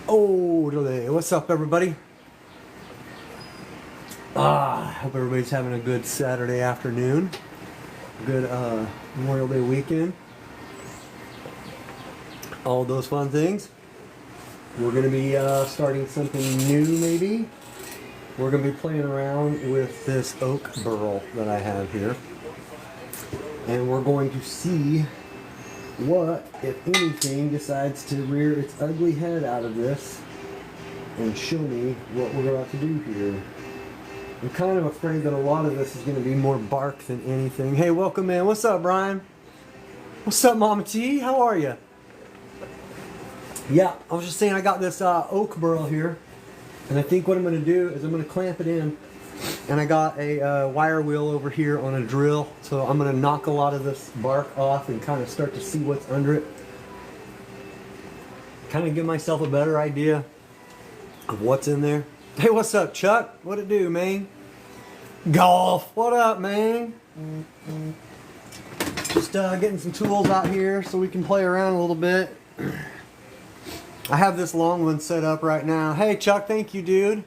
Oh, what's up, everybody? Hope everybody's having a good Saturday afternoon. Good Memorial Day weekend. All those fun things. We're going to be starting something new, maybe. We're going to be playing around with this Oak Burl that I have here. And we're going to see what, if anything, decides to rear its ugly head out of this and show me what we're about to do here. I'm kind of afraid that a lot of this is going to be more bark than anything. Hey, welcome, man. What's up, Brian? What's up, Mama T? How are you? Yeah, I was just saying I got this Oak Burl here, and I think what I'm going to do is I'm going to clamp it in, and I got a wire wheel over here on a drill, so I'm going to knock a lot of this bark off and kind of start to see what's under it. Kind of give myself a better idea of what's in there. Hey, what's up, Chuck? What it do, man? Golf. What up, man? Just getting some tools out here so we can play around a little bit. I have this long one set up right now. Hey, Chuck, thank you, dude.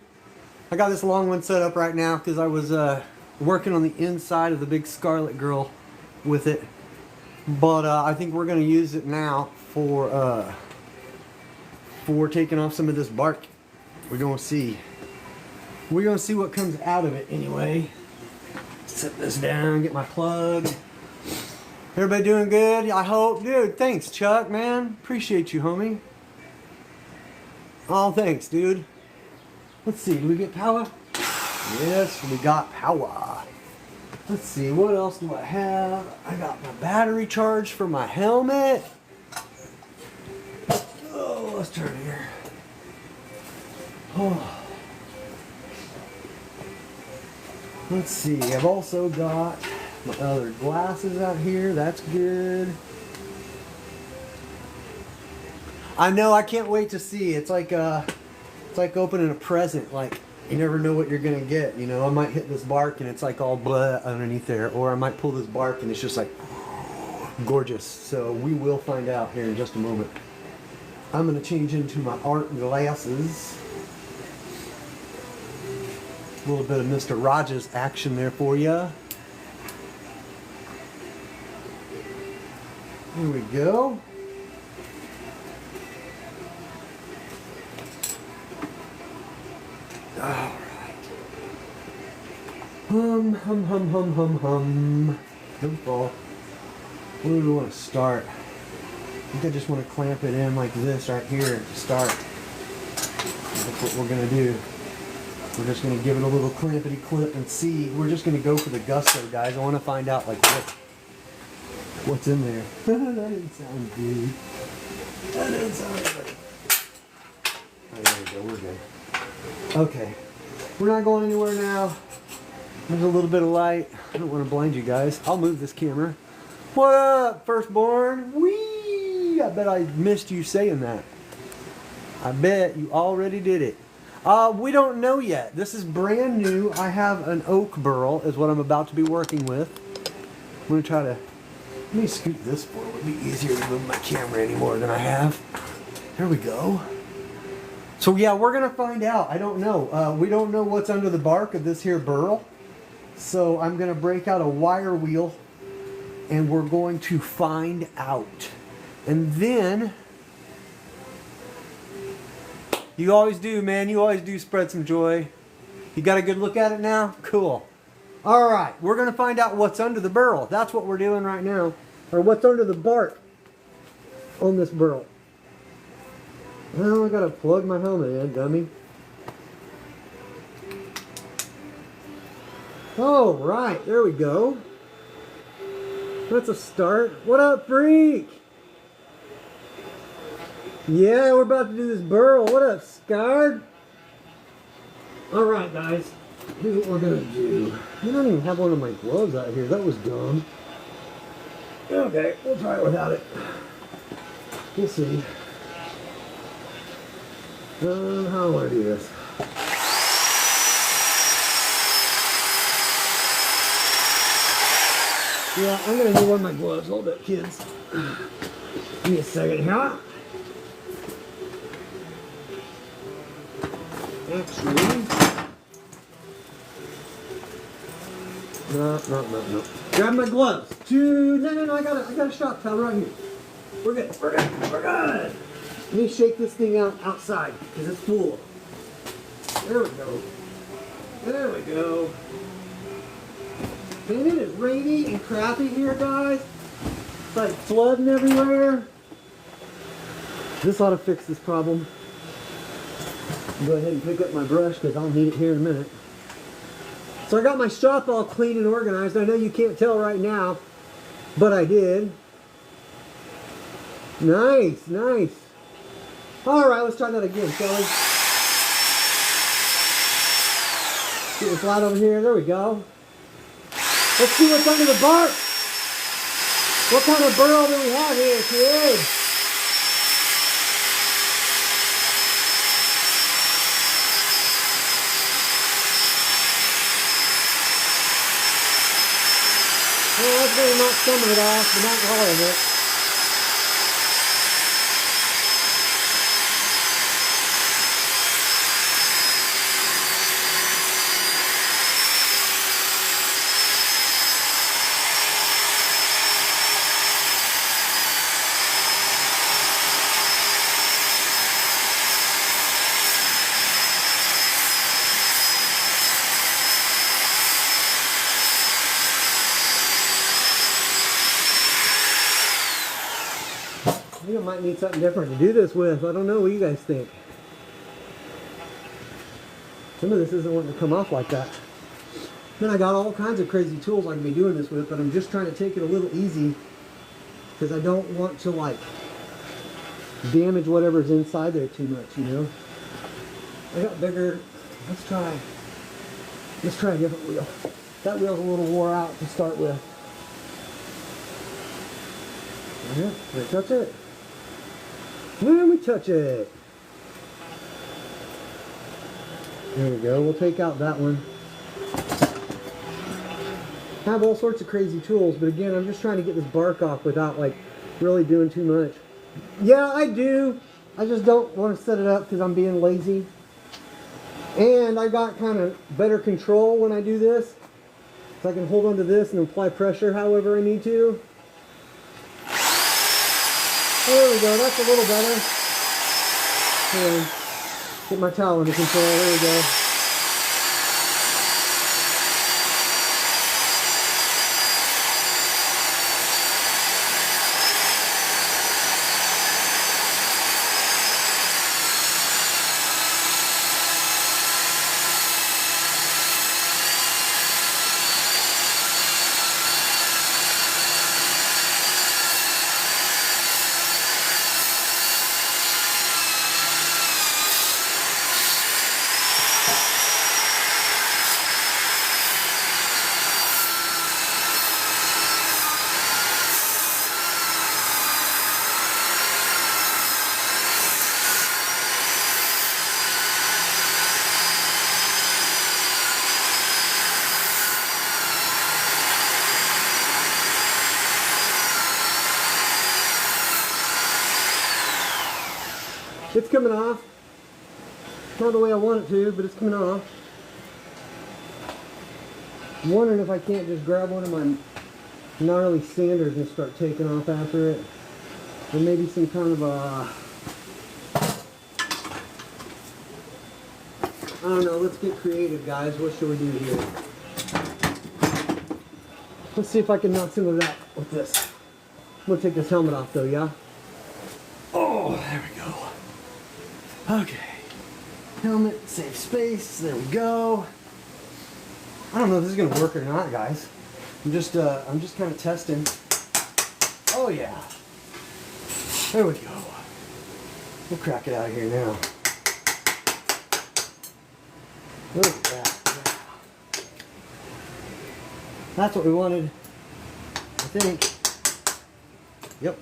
I got this long one set up right now because I was working on the inside of the big Scarlet Girl with it. But I think we're going to use it now for taking off some of this bark. We're going to see. We're going to see what comes out of it anyway. Set this down, get my plug. Everybody doing good? I hope. Dude, thanks, Chuck, man. Appreciate you, homie. Oh, thanks, dude. Let's see, do we get power? Yes, we got power. Let's see, what else do I have? I got my battery charge for my helmet. Oh, let's turn here. Oh. Let's see, I've also got my other glasses out here. That's good. I know, I can't wait to see. It's like opening a present. Like, you never know what you're gonna get. You know, I might hit this bark and it's like all blah underneath there, or I might pull this bark and it's just like gorgeous. So we will find out here in just a moment. I'm gonna change into my art glasses. A little bit of Mr. Rogers action there for you. Here we go. Alright. Hum. Don't fall. Where do we want to start? I think I just want to clamp it in like this right here to start. That's what we're going to do. We're just going to give it a little clampity clip and see. We're just going to go for the gusto, guys. I want to find out like what's in there. That didn't sound good. That didn't sound good. Oh, there we go. We're good. Okay. We're not going anywhere now. There's a little bit of light. I don't want to blind you guys. I'll move this camera. What up, firstborn? Whee! I bet I missed you saying that. I bet you already did it. We don't know yet. This is brand new. I have an Oak Burl is what I'm about to be working with. I'm going to try to... Let me scoot this forward. It would be easier to move my camera any more than I have. There we go. So yeah, we're going to find out. I don't know. We don't know what's under the bark of this here burl. So I'm going to break out a wire wheel and we're going to find out. And then... You always do, man. You always do spread some joy. You got a good look at it now? Cool. All right. We're going to find out what's under the burl. That's what we're doing right now. Or what's under the bark on this burl. Well, I got to plug my helmet in, dummy. All right. There we go. That's a start. What up, freak? Yeah, we're about to do this burl. What up, Scarred? Alright, guys. Here's what we're going to do. I don't even have one of my gloves out here. That was dumb. Okay, we'll try it without it. We'll see. How do I want to do this? Yeah, I'm going to need one of my gloves. Hold up, kids. Give me a second here. Actually, no. Grab my gloves. No, I got a shop towel right here. We're good. Let me shake this thing out outside because it's full. There we go. And it is rainy and crappy here, guys. It's like flooding everywhere. This ought to fix this problem. Go ahead and pick up my brush because I'll need it here in a minute. So I got my shop all clean and organized. I know you can't tell right now, but I did. Nice. All right, let's try that again, shall we? Get it flat over here. There we go. Let's see what's under the bark. What kind of burl do we have here, kid? Well, that's going to knock some of it off, but not all of it. I think I might need something different to do this with. I don't know what you guys think. Some of this isn't wanting to come off like that. Then I got all kinds of crazy tools I can be doing this with, but I'm just trying to take it a little easy because I don't want to like damage whatever's inside there too much, you know. I got bigger. Let's try a different wheel. That wheel's a little wore out to start with. Yeah, let me touch it. Let me touch it. There we go. We'll take out that one. I have all sorts of crazy tools, but again, I'm just trying to get this bark off without like really doing too much. Yeah, I do. I just don't want to set it up because I'm being lazy. And I got kind of better control when I do this. So I can hold onto this and apply pressure however I need to. There we go, that's a little better. Here, get my towel under control, there we go. It's coming off. Not the way I want it to, but it's coming off. I'm wondering if I can't just grab one of my gnarly sanders and start taking off after it. Or maybe some kind of a... I don't know, let's get creative, guys. What should we do here? Let's see if I can knock some of that with this. I'm going to take this helmet off though, yeah? Oh, there we go. Okay, helmet, save space, there we go. I don't know if this is gonna work or not, guys. I'm just kind of testing. Oh yeah, there we go. We'll crack it out of here now. Look at that. That's what we wanted, I think. Yep.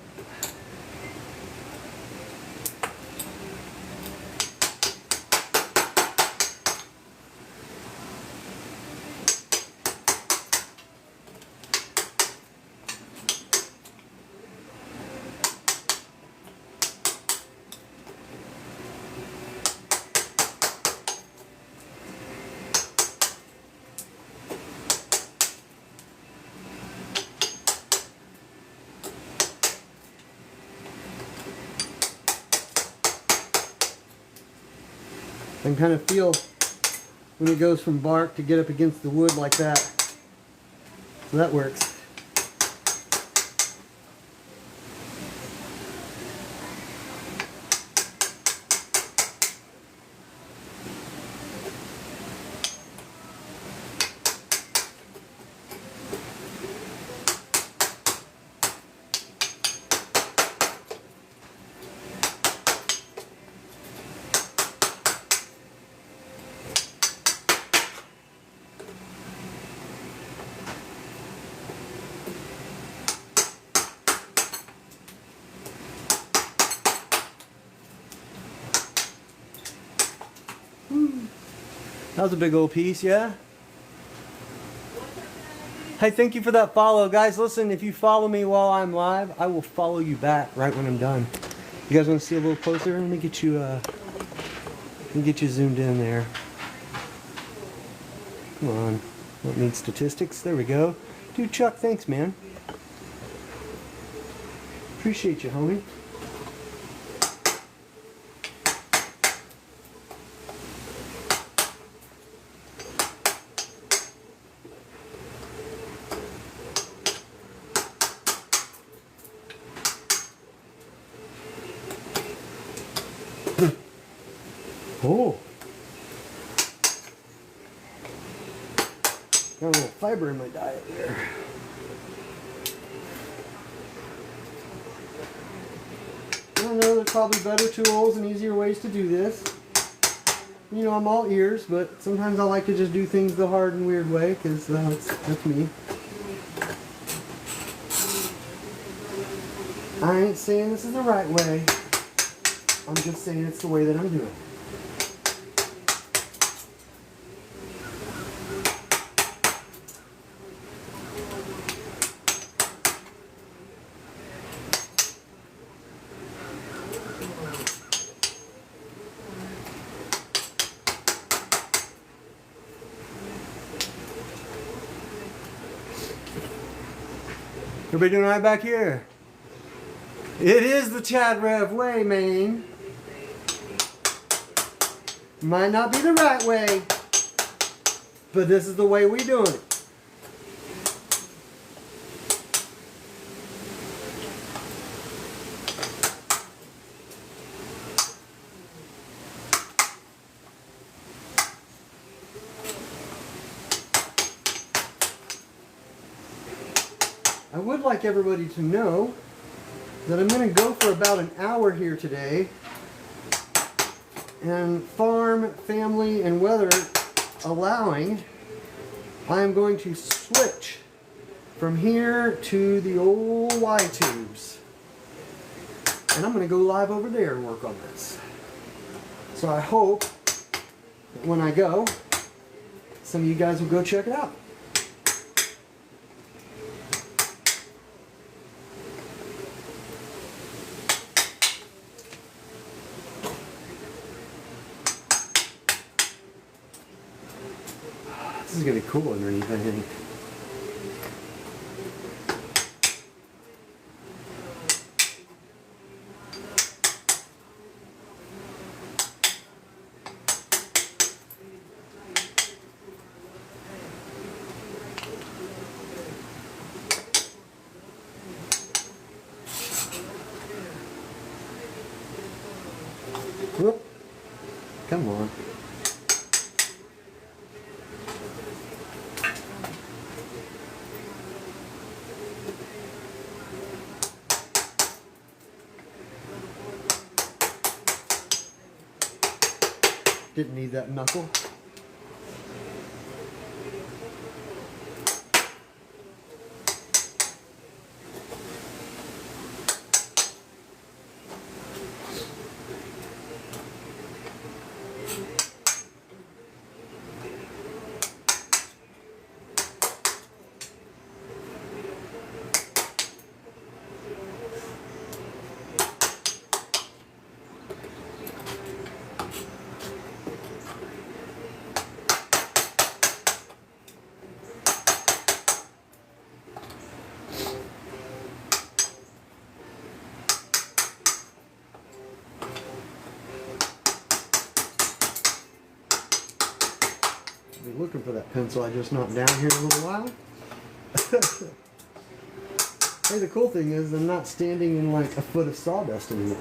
can kind of feel when it goes from bark to get up against the wood like that. So that works. That was a big old piece, yeah? Hey, thank you for that follow. Guys, listen, if you follow me while I'm live, I will follow you back right when I'm done. You guys want to see a little closer? Let me get you zoomed in there. Come on. Don't need statistics. There we go. Dude, Chuck, thanks, man. Appreciate you, homie. Oh, got a little fiber in my diet there. I don't know, there's probably better tools and easier ways to do this. You know, I'm all ears, but sometimes I like to just do things the hard and weird way, because that's me. I ain't saying this is the right way. I'm just saying it's the way that I'm doing it. Everybody doing all right back here? It is the Chad Rev way, man. Might not be the right way, but this is the way we doing it. I would like everybody to know that I'm going to go for about an hour here today, and farm, family, and weather allowing, I'm going to switch from here to the old Y tubes, and I'm going to go live over there and work on this. So I hope that when I go, some of you guys will go check it out. This is going to be cool underneath, I think. Whoop. Come on. Didn't need that knuckle. be looking for that pencil I just knocked down here in a little while. Hey, the cool thing is I'm not standing in like a foot of sawdust anymore.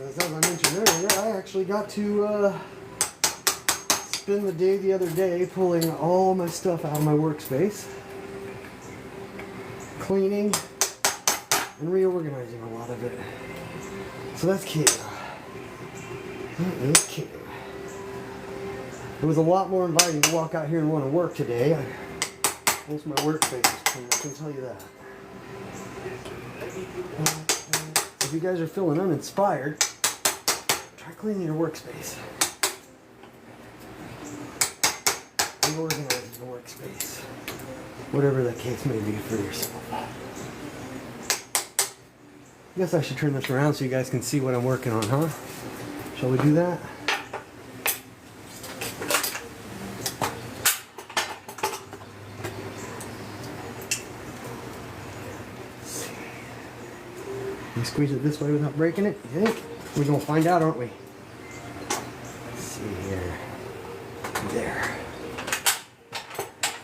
As I mentioned earlier, I actually got to spend the day the other day pulling all my stuff out of my workspace, cleaning and reorganizing a lot of it. So that's cute. That is cute. It was a lot more inviting to walk out here and want to work today. Most of my workspace is clean, I can tell you that. If you guys are feeling uninspired, try cleaning your workspace. Reorganizing your workspace. Whatever the case may be for yourself. I guess I should turn this around so you guys can see what I'm working on, huh? Shall we do that? Can you squeeze it this way without breaking it? You think? We're going to find out, aren't we? Let's see here. There.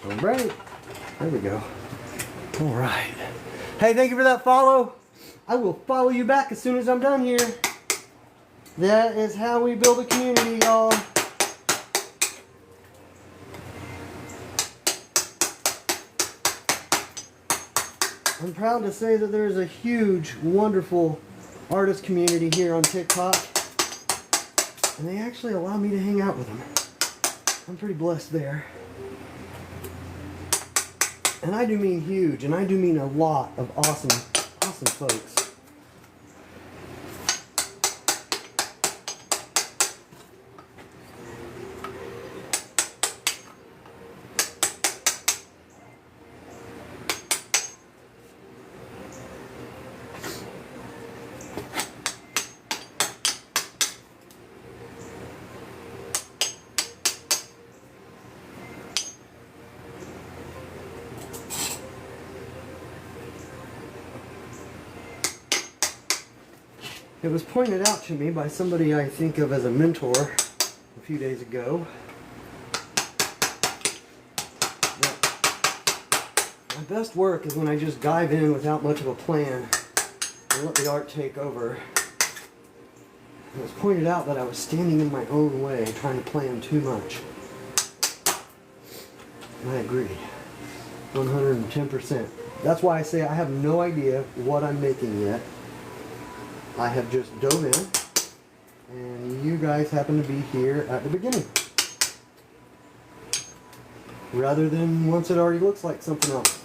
All right. There we go. All right. Hey, thank you for that follow. I will follow you back as soon as I'm done here. That is how we build a community, y'all. I'm proud to say that there's a huge, wonderful artist community here on TikTok. And they actually allow me to hang out with them. I'm pretty blessed there. And I do mean huge, and I do mean a lot of awesome folks. It was pointed out to me by somebody I think of as a mentor a few days ago that my best work is when I just dive in without much of a plan and let the art take over. It was pointed out that I was standing in my own way, trying to plan too much. And I agreed. 110%. That's why I say I have no idea what I'm making yet. I have just dove in, and you guys happen to be here at the beginning. Rather than once it already looks like something else.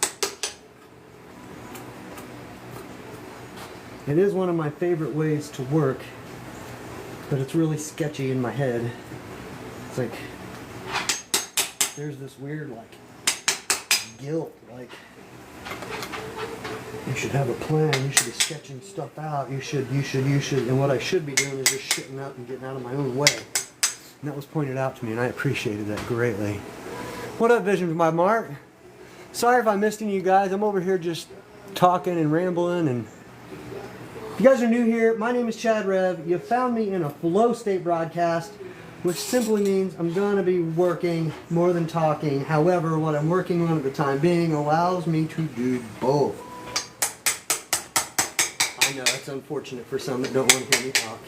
It is one of my favorite ways to work, but it's really sketchy in my head. It's like, there's this weird, like, guilt, like, you should have a plan, you should be sketching stuff out, you should, and what I should be doing is just shitting up and getting out of my own way. And that was pointed out to me, and I appreciated that greatly. What up, Vision by Mark? Sorry if I missed any of you guys. I'm over here just talking and rambling, and if you guys are new here, my name is Chad Rev. You found me in a flow state broadcast, which simply means I'm going to be working more than talking. However, what I'm working on at the time being allows me to do both. I know, it's unfortunate for some that don't want to hear me talk.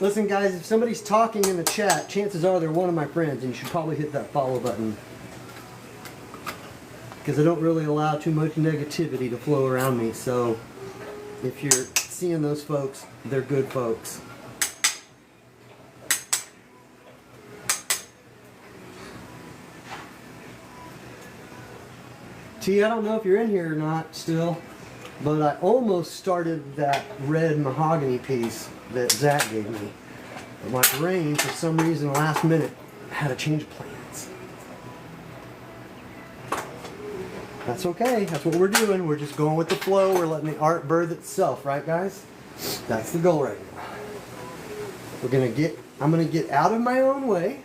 Listen guys, if somebody's talking in the chat, chances are they're one of my friends, and you should probably hit that follow button. Because I don't really allow too much negativity to flow around me, so if you're seeing those folks, they're good folks. T, I don't know if you're in here or not still, but I almost started that red mahogany piece that Zach gave me. But my brain, for some reason, last minute, had a change of plans. That's okay. That's what we're doing. We're just going with the flow. We're letting the art birth itself, right, guys? That's the goal right now. I'm gonna get out of my own way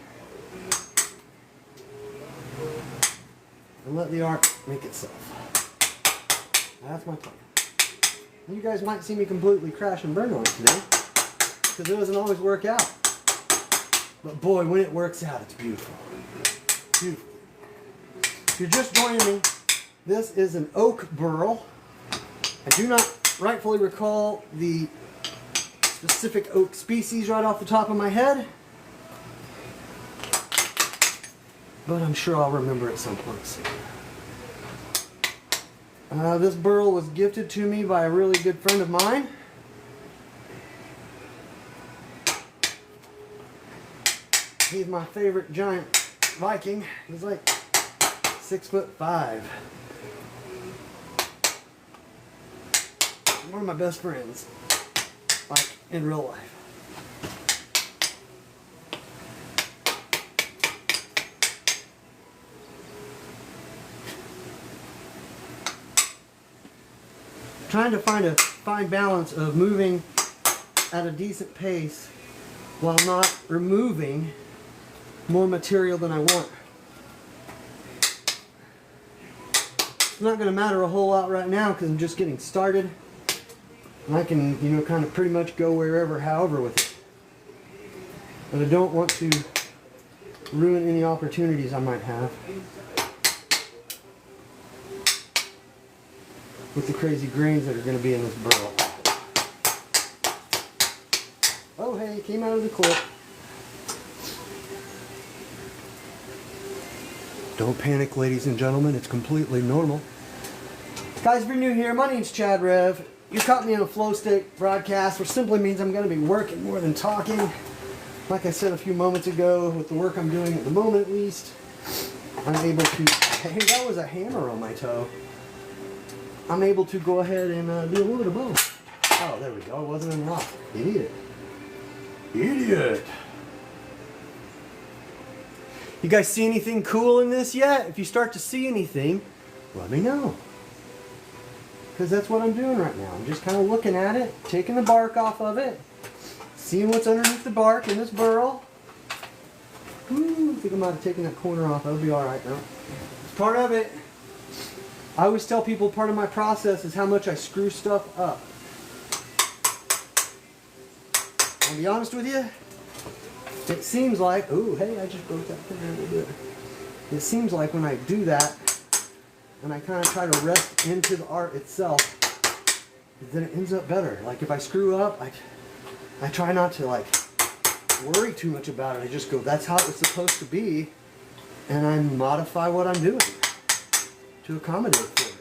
and let the art make itself. That's my plan. You guys might see me completely crash and burn on it today, because it doesn't always work out. But boy, when it works out, it's beautiful. Beautiful. If you're just joining me, this is an Oak Burl. I do not rightfully recall the specific oak species right off the top of my head, but I'm sure I'll remember at some point soon. This burl was gifted to me by a really good friend of mine. He's my favorite giant Viking. He's like 6'5". One of my best friends, like in real life. Trying to find a fine balance of moving at a decent pace while not removing more material than I want. It's not going to matter a whole lot right now because I'm just getting started. And I can, you know, kind of pretty much go wherever, however with it. But I don't want to ruin any opportunities I might have with the crazy grains that are going to be in this burl. Oh hey, came out of the clip. Don't panic, ladies and gentlemen, it's completely normal. Guys, if you're new here, my name's Chad Rev. You caught me in a flow state broadcast, which simply means I'm going to be working more than talking. Like I said a few moments ago, with the work I'm doing at the moment at least, I'm able to... Hey, that was a hammer on my toe. I'm able to go ahead and do a little bit of both. Oh, there we go. It wasn't in lock. Idiot. Idiot. You guys see anything cool in this yet? If you start to see anything, let me know. Because that's what I'm doing right now. I'm just kind of looking at it, taking the bark off of it, seeing what's underneath the bark in this burl. Ooh, I think I might have taken that corner off. That'll be alright though. It's part of it. I always tell people part of my process is how much I screw stuff up. I'll be honest with you, it seems like, oh hey, I just broke that thing a little bit. It seems like when I do that, and I kind of try to rest into the art itself, then it ends up better. Like if I screw up, I try not to like worry too much about it. I just go, that's how it was supposed to be, and I modify what I'm doing to accommodate for it.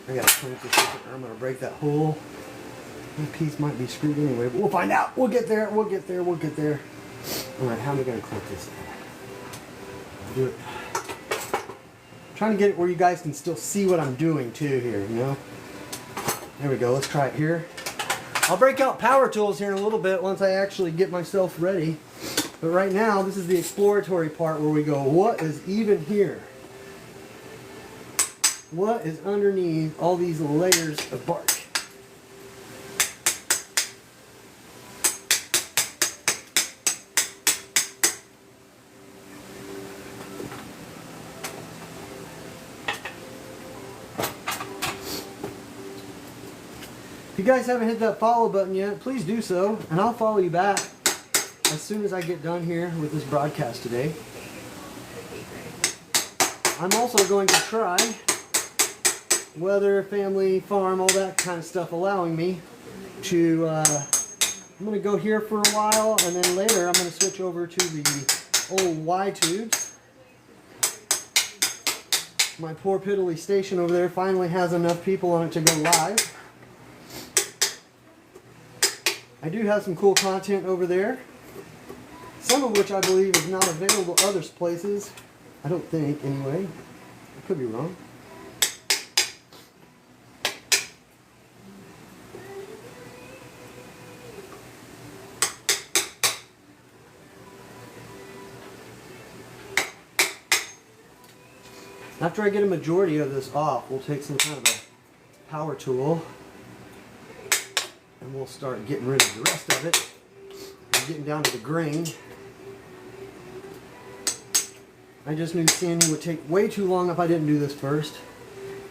I gotta clamp this shit, or I'm gonna break that hole. That piece might be screwed anyway, but we'll find out. We'll get there, we'll get there, we'll get there. Alright, how am I gonna clamp this in? Do it. I'm trying to get it where you guys can still see what I'm doing too here, you know? There we go, let's try it here. I'll break out power tools here in a little bit once I actually get myself ready. But right now, this is the exploratory part where we go, what is even here? What is underneath all these layers of bark? If you guys haven't hit that follow button yet, please do so, and I'll follow you back as soon as I get done here with this broadcast today. I'm also going to try, weather, family, farm, all that kind of stuff allowing me, to, I'm going to go here for a while, and then later I'm going to switch over to the old Y tubes. My poor piddly station over there finally has enough people on it to go live. I do have some cool content over there, some of which I believe is not available other places. I don't think, anyway. I could be wrong. After I get a majority of this off, we'll take some kind of a power tool and we'll start getting rid of the rest of it. I'm getting down to the grain. I just knew sanding would take way too long if I didn't do this first.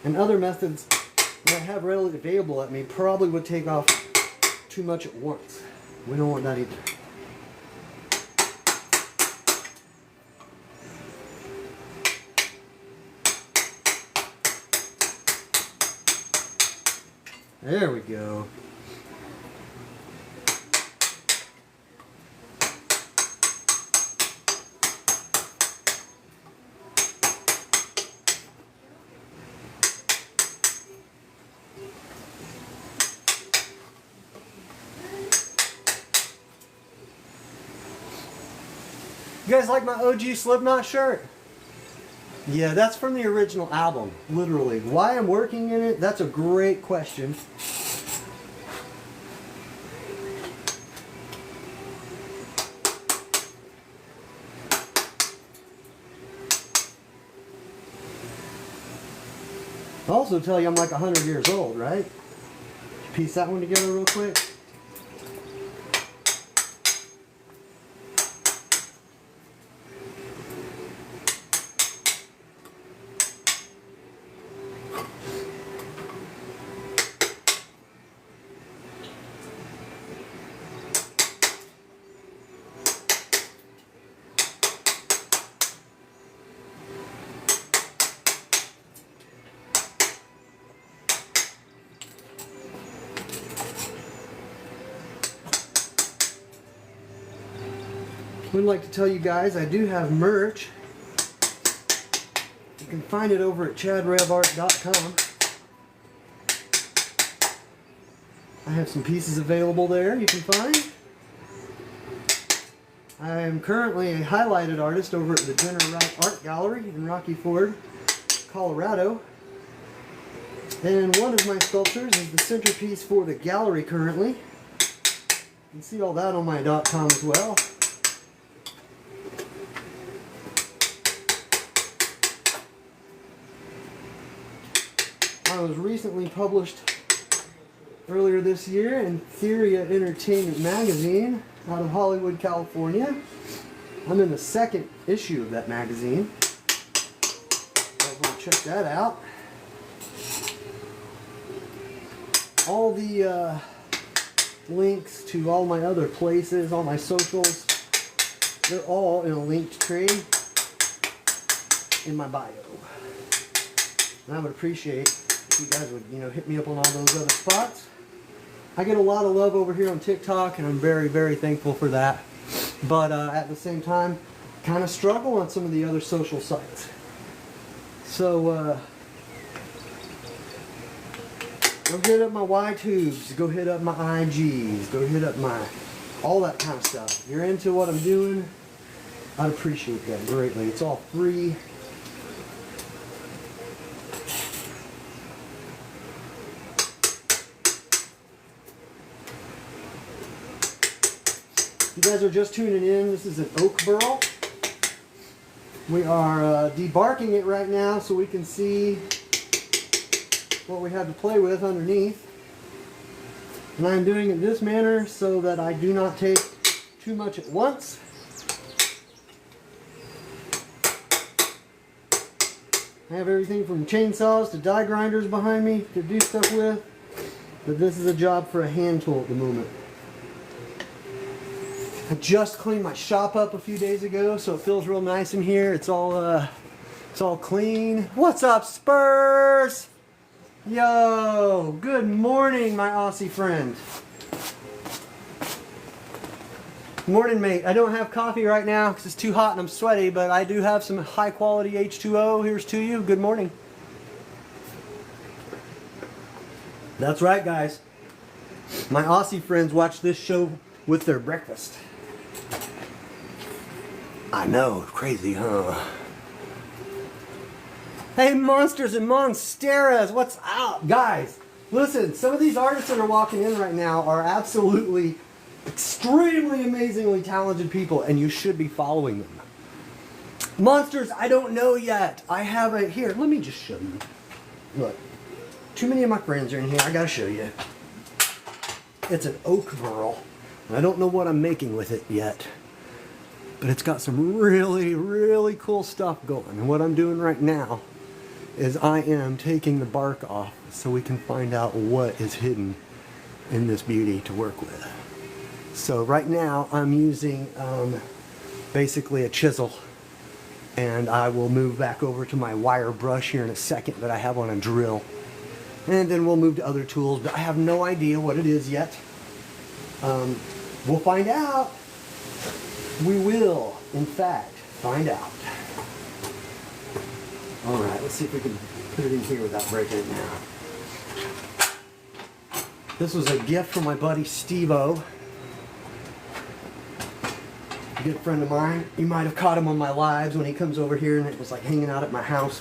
And other methods that I have readily available at me probably would take off too much at once. We don't want that either. There we go. You guys like my OG Slipknot shirt? Yeah, that's from the original album, literally. Why I'm working in it, that's a great question. I'll also tell you I'm like 100 years old, right? Piece that one together real quick. Would like to tell you guys I do have merch. You can find it over at chadrevart.com. I have some pieces available there you can find. I am currently a highlighted artist over at the Jenner Wright Art Gallery in Rocky Ford, Colorado. And one of my sculptures is the centerpiece for the gallery currently. You can see all that on my .com as well. I was recently published earlier this year in Theoria Entertainment magazine out of Hollywood, California. I'm in the second issue of that magazine. You guys want to check that out. All the links to all my other places, all my socials, they're all in a linked tree in my bio. And I would appreciate if you guys would, hit me up on all those other spots. I get a lot of love over here on TikTok, and I'm very, very thankful for that. But at the same time, kind of struggle on some of the other social sites. So go hit up my YTubes, go hit up my IGs, go hit up my all that kind of stuff. If you're into what I'm doing, I'd appreciate that greatly. It's all free. If you guys are just tuning in, this is an Oak Burl. We are debarking it right now so we can see what we have to play with underneath. And I'm doing it this manner so that I do not take too much at once. I have everything from chainsaws to die grinders behind me to do stuff with, but this is a job for a hand tool at the moment. I just cleaned my shop up a few days ago, so it feels real nice in here. It's all clean. What's up, Spurs? Yo, good morning, my Aussie friend. Morning, mate. I don't have coffee right now because it's too hot and I'm sweaty, but I do have some high quality H2O. Here's to you. Good morning. That's right, guys. My Aussie friends watch this show with their breakfast. I know, crazy, huh? Hey, monsters and monsteras, what's up? Guys, listen, some of these artists that are walking in right now are absolutely, extremely amazingly talented people, and you should be following them. Monsters, I don't know yet. I have a, here, let me just show you. Look, too many of my friends are in here, I gotta show you. It's an Oak Burl. I don't know what I'm making with it yet. But it's got some really, really cool stuff going. And what I'm doing right now is I am taking the bark off so we can find out what is hidden in this beauty to work with. So right now I'm using basically a chisel, and I will move back over to my wire brush here in a second that I have on a drill, and then we'll move to other tools, but I have no idea what it is yet. We'll find out. We will, in fact, find out. All right, let's see if we can put it in here without breaking it now. This was a gift from my buddy Steve-O, a good friend of mine. You might have caught him on my lives when he comes over here, and it was like hanging out at my house.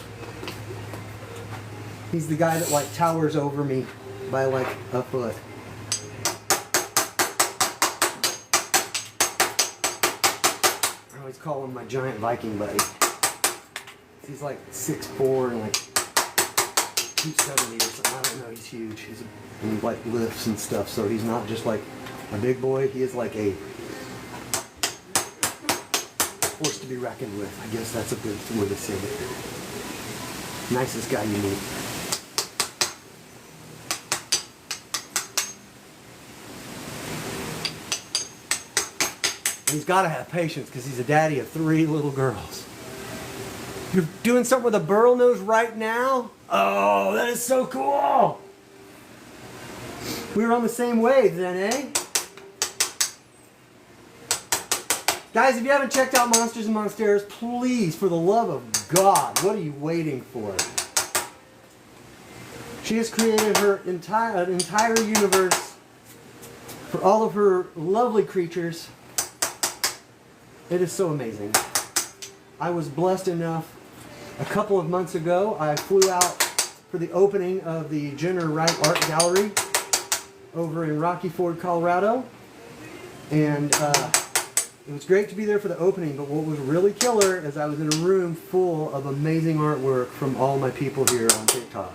He's the guy that like towers over me by like a foot. I always call him my giant Viking buddy. He's like 6'4" and like 270 or something. I don't know, he's huge. And he like lifts and stuff, so he's not just like a big boy. He is like a force to be reckoned with. I guess that's a good way to say it. Nicest guy you meet. And he's got to have patience because he's a daddy of 3 little girls. You're doing something with a burl nose right now? Oh, that is so cool! We were on the same wave then, eh? Guys, if you haven't checked out Monsters and Monsteras, please, for the love of God, what are you waiting for? She has created her entire universe for all of her lovely creatures. It is so amazing. I was blessed enough a couple of months ago. I flew out for the opening of the Jenner Wright Art Gallery over in Rocky Ford, Colorado. And it was great to be there for the opening, but what was really killer is I was in a room full of amazing artwork from all my people here on TikTok.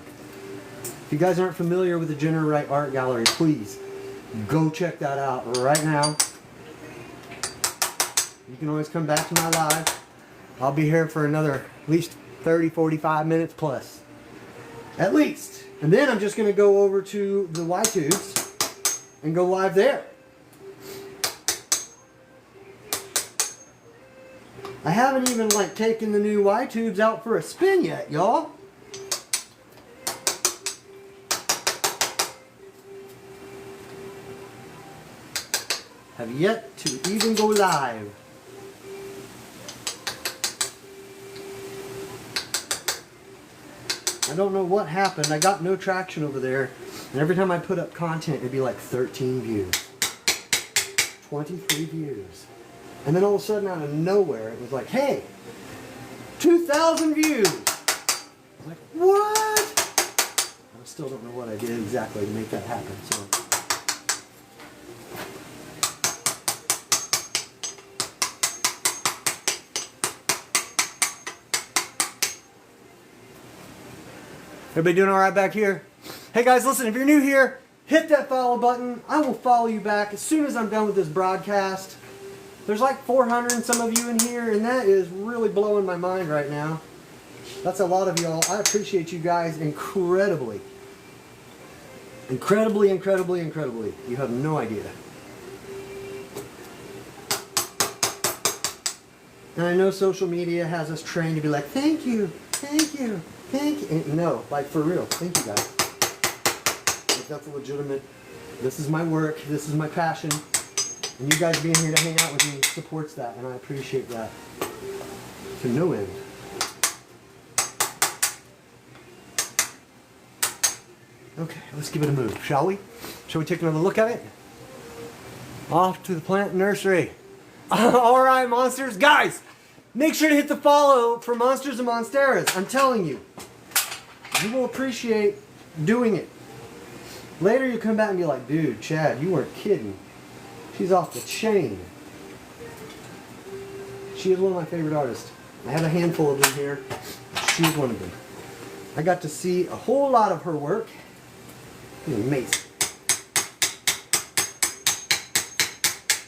If you guys aren't familiar with the Jenner Wright Art Gallery, please go check that out right now. You can always come back to my live. I'll be here for another at least 30, 45 minutes plus. At least. And then I'm just going to go over to the Y-Tubes and go live there. I haven't even like taken the new Y-Tubes out for a spin yet, y'all. Have yet to even go live. I don't know what happened. I got no traction over there. And every time I put up content, it'd be like 13 views. 23 views. And then all of a sudden, out of nowhere, it was like, hey, 2,000 views. I was like, what? I still don't know what I did exactly to make that happen. So. Everybody doing all right back here? Hey guys, listen, if you're new here, hit that follow button. I will follow you back as soon as I'm done with this broadcast. There's like 400 and some of you in here, and that is really blowing my mind right now. That's a lot of y'all. I appreciate you guys incredibly. Incredibly, incredibly, incredibly. You have no idea. And I know social media has us trained to be like, thank you, thank you, thank you. And no, like for real, thank you guys. If that's a legitimate, this is my work, this is my passion. And you guys being here to hang out with me supports that, and I appreciate that to no end. Okay, let's give it a move, shall we? Shall we take another look at it? Off to the plant nursery. Alright, monsters. Guys, make sure to hit the follow for Monsters and Monsteras. I'm telling you, you will appreciate doing it. Later you'll come back and be like, dude, Chad, you weren't kidding. She's off the chain. She is one of my favorite artists. I have a handful of them here. She's one of them. I got to see a whole lot of her work. It's amazing.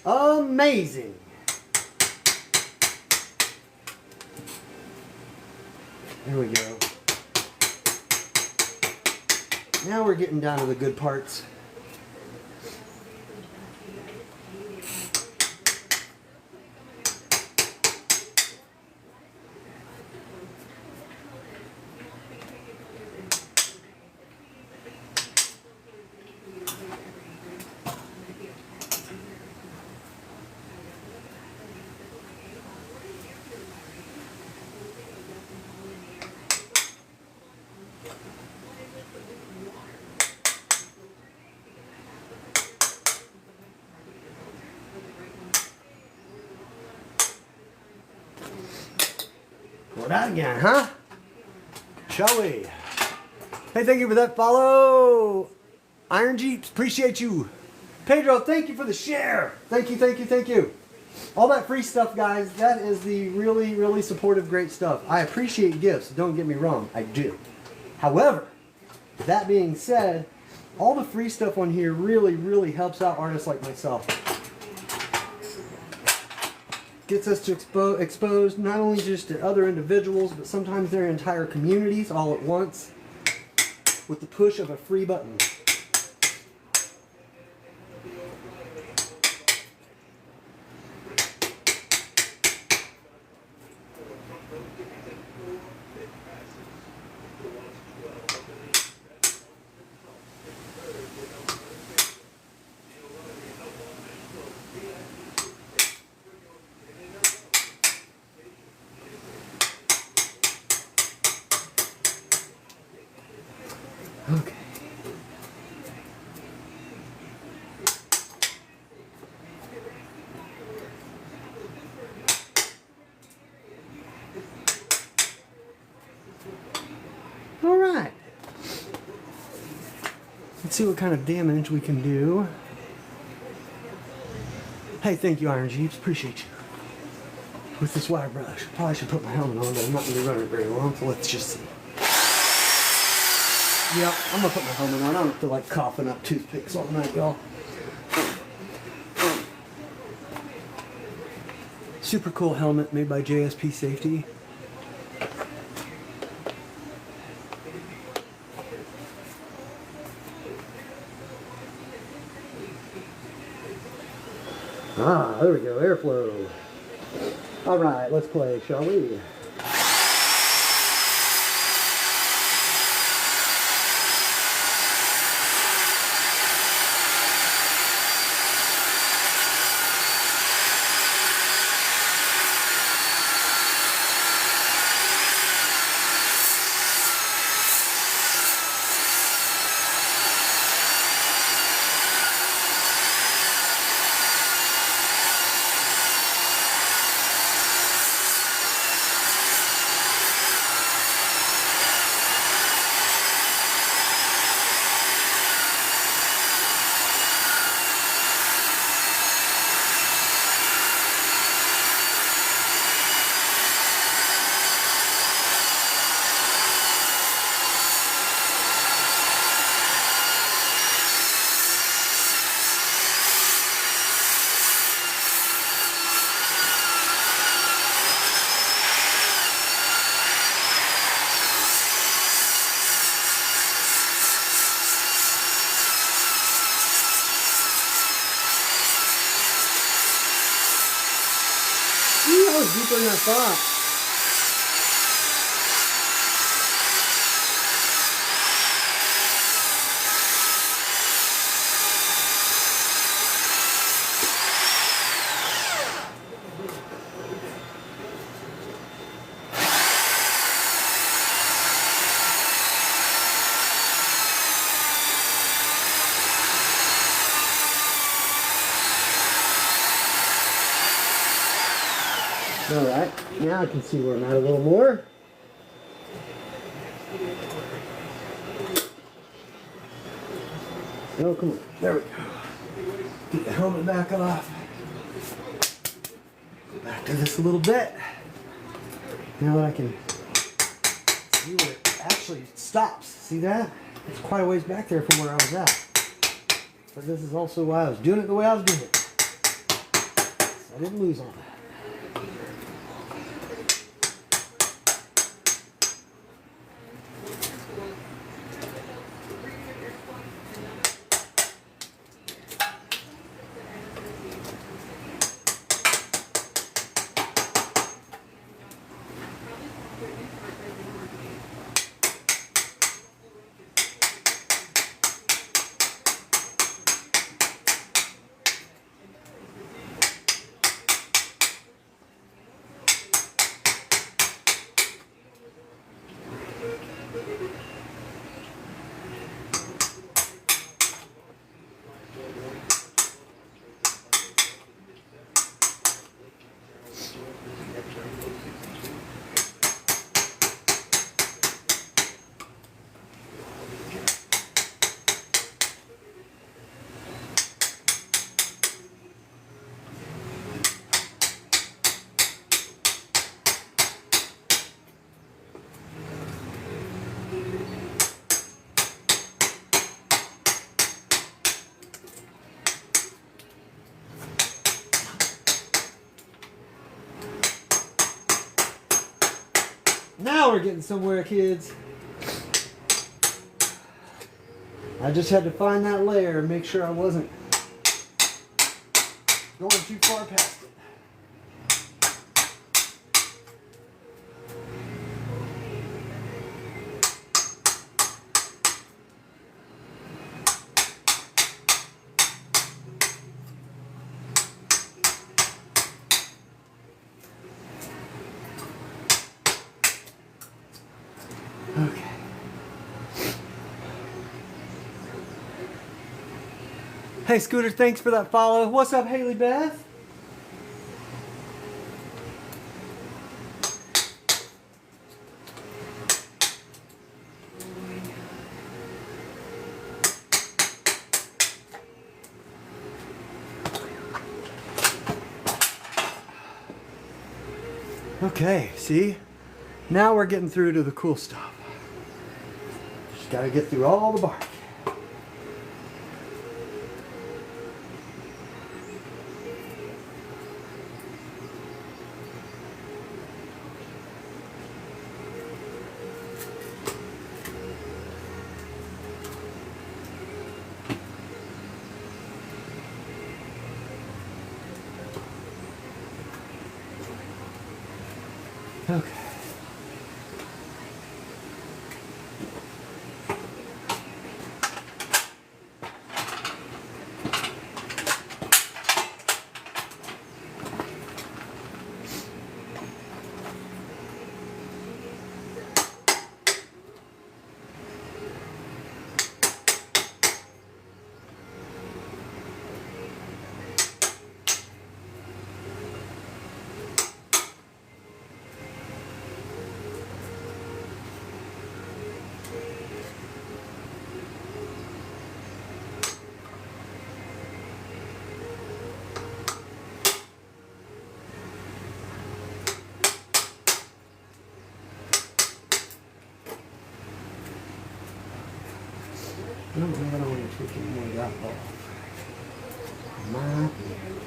Amazing. There we go. Now we're getting down to the good parts. Pour that again, huh? Shall we? Hey, thank you for that follow. Iron Jeeps, appreciate you. Pedro, thank you for the share. Thank you, thank you, thank you. All that free stuff, guys, that is the really, really supportive, great stuff. I appreciate gifts, don't get me wrong, I do. However, that being said, all the free stuff on here really, really helps out artists like myself. Gets us to expose not only just to other individuals, but sometimes their entire communities all at once with the push of a free button. Okay. All right. Let's see what kind of damage we can do. Hey, thank you, Iron Jeeps. Appreciate you. With this wire brush. Probably should put my helmet on, but I'm not going to be running it very long, so let's just see. Yeah, I'm gonna put my helmet on. I don't feel like coughing up toothpicks all night, y'all. Super cool helmet made by JSP Safety. Ah, there we go, airflow. All right, let's play, shall we? That was deeper than I thought. Alright, now I can see where I'm at a little more. Oh, come on. There we go. Get the helmet back off. Go back to this a little bit. Now that I can see where it actually stops. See that? It's quite a ways back there from where I was at. But this is also why I was doing it the way I was doing it. So I didn't lose all that. Now we're getting somewhere, kids. I just had to find that layer and make sure I wasn't going too far past it. Okay. Hey Scooter, thanks for that follow. What's up, Haley Beth? Okay, see? Now we're getting through to the cool stuff. Just gotta get through all the bark. Okay. I don't know if I don't want to take any more of that off. My beard.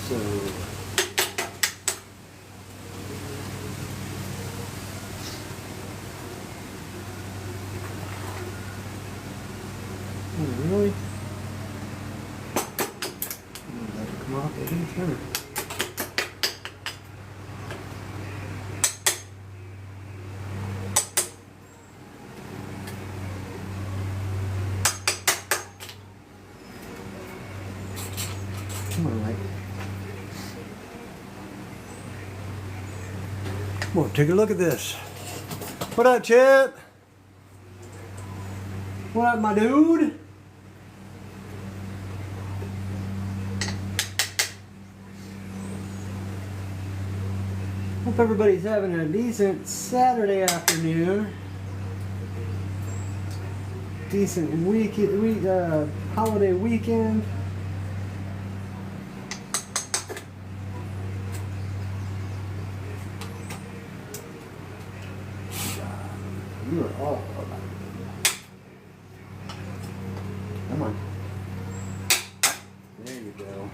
So really? Let it come off any turn. Come on, Mike. Come on, take a look at this. What up, Chip? What up, my dude? Hope everybody's having a decent Saturday afternoon. Decent holiday weekend. You are all about it. Come on. There you go.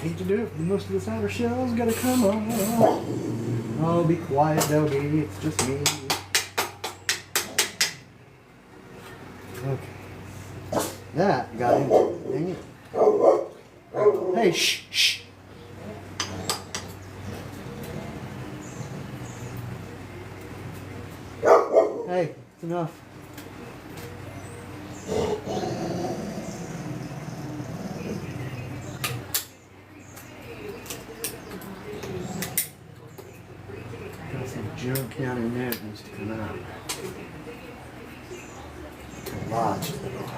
Hate to do it, but most of this outer shell's gotta come off. Oh, be quiet, doggy. It's just me. Okay. That got him. Dang it. Hey, shh, shh. Hey, it's enough. Got some junk down in there that needs to come out. Lodged a little.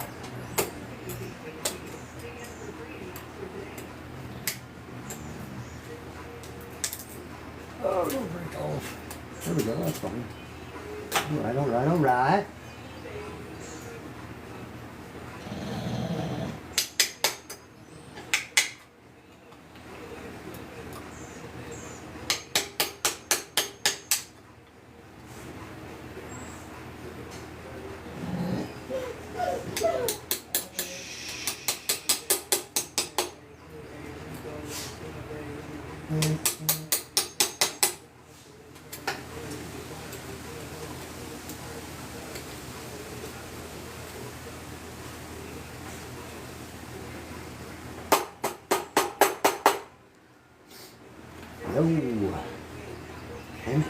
Oh, don't break off. There we go, that's fine. Alright, alright, alright. Yo. And.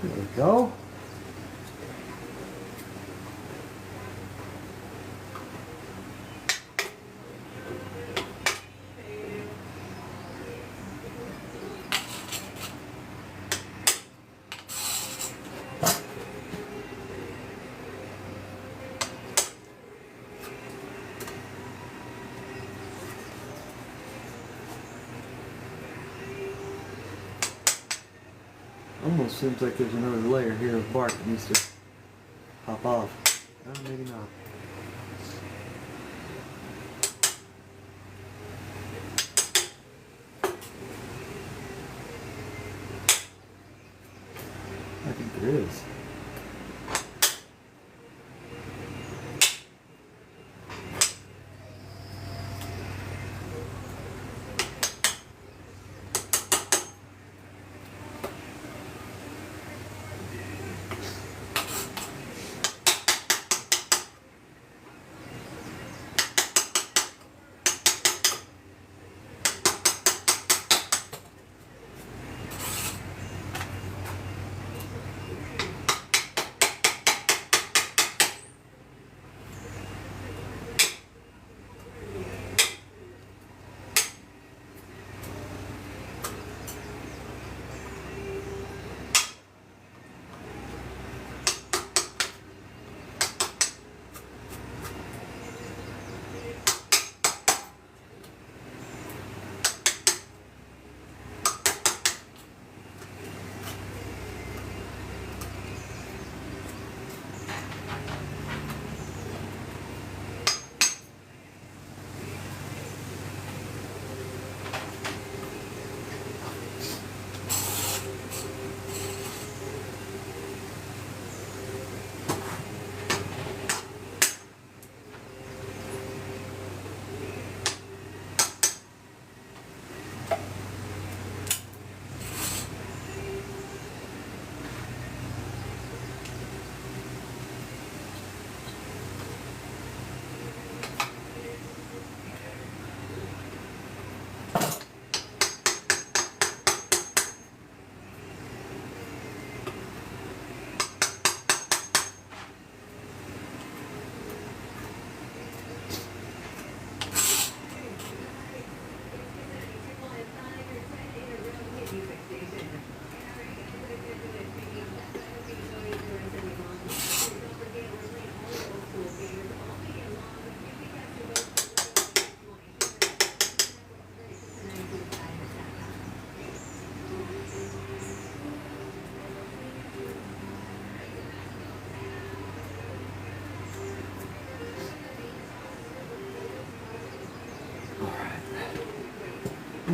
There we go. Almost seems like there's another layer here of bark that needs to pop off. Maybe not. I think there is.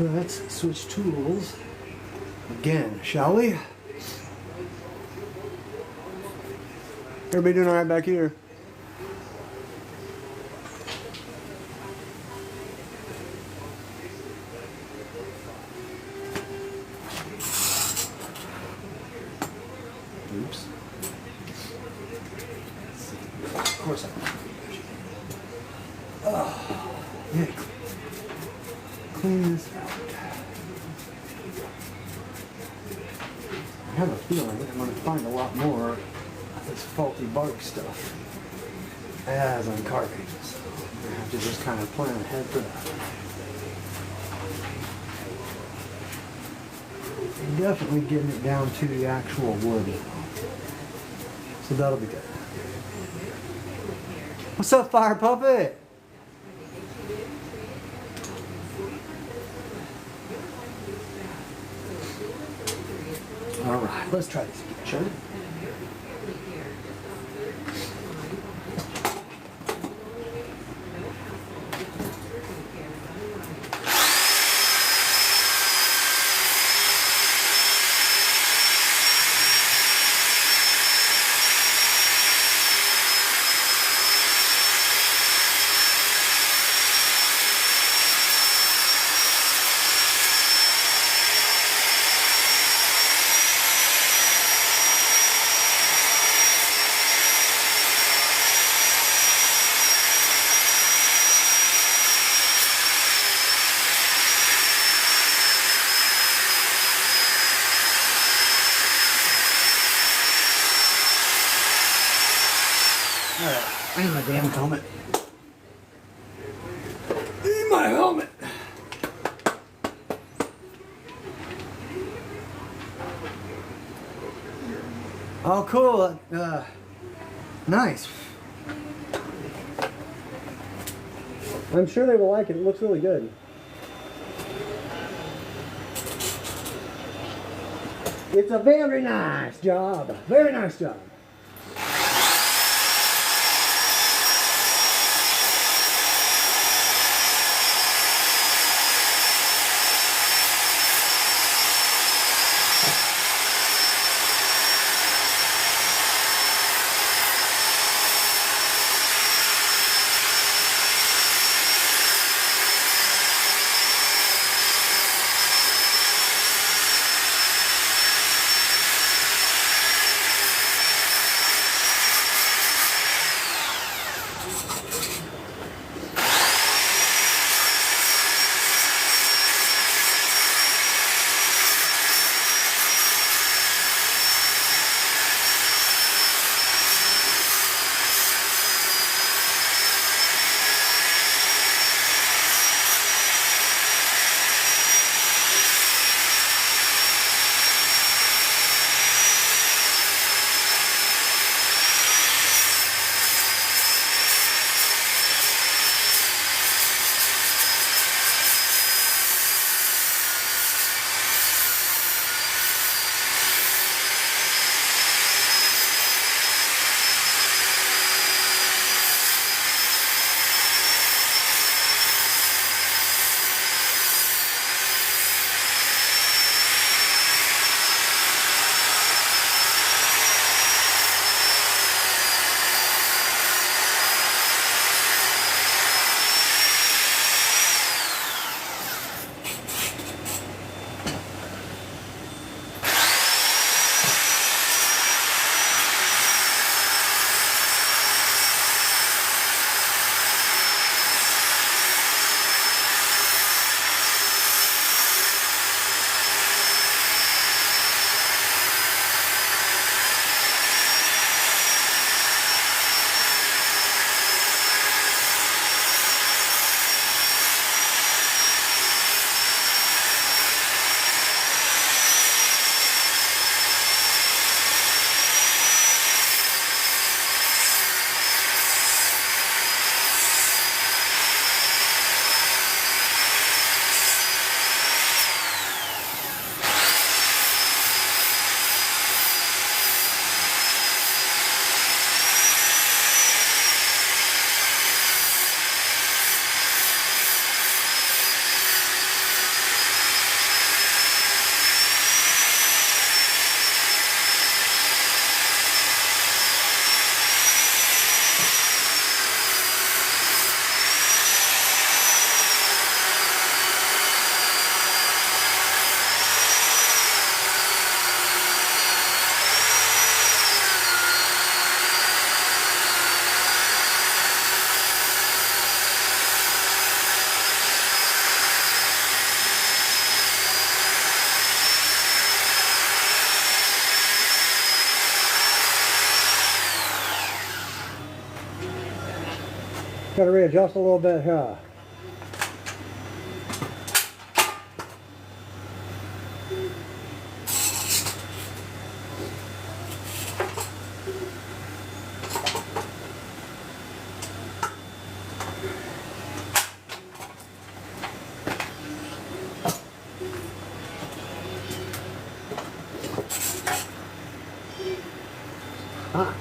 Let's switch tools again, shall we? Everybody doing all right back here? Oops. Of course I can. Oh, yeah. Clean this out. I have a feeling I'm going to find a lot more of this faulty bark stuff as on cartridges. I have to just kind of plan ahead for that. Definitely getting it down to the actual wood. So that'll be good. What's up, Fire Puppet? All right, let's try this again, shall we? I need my damn helmet. I need my helmet. Oh, cool. Nice. I'm sure they will like it. It looks really good. It's a very nice job. Very nice job. Got to readjust a little bit here. Ah.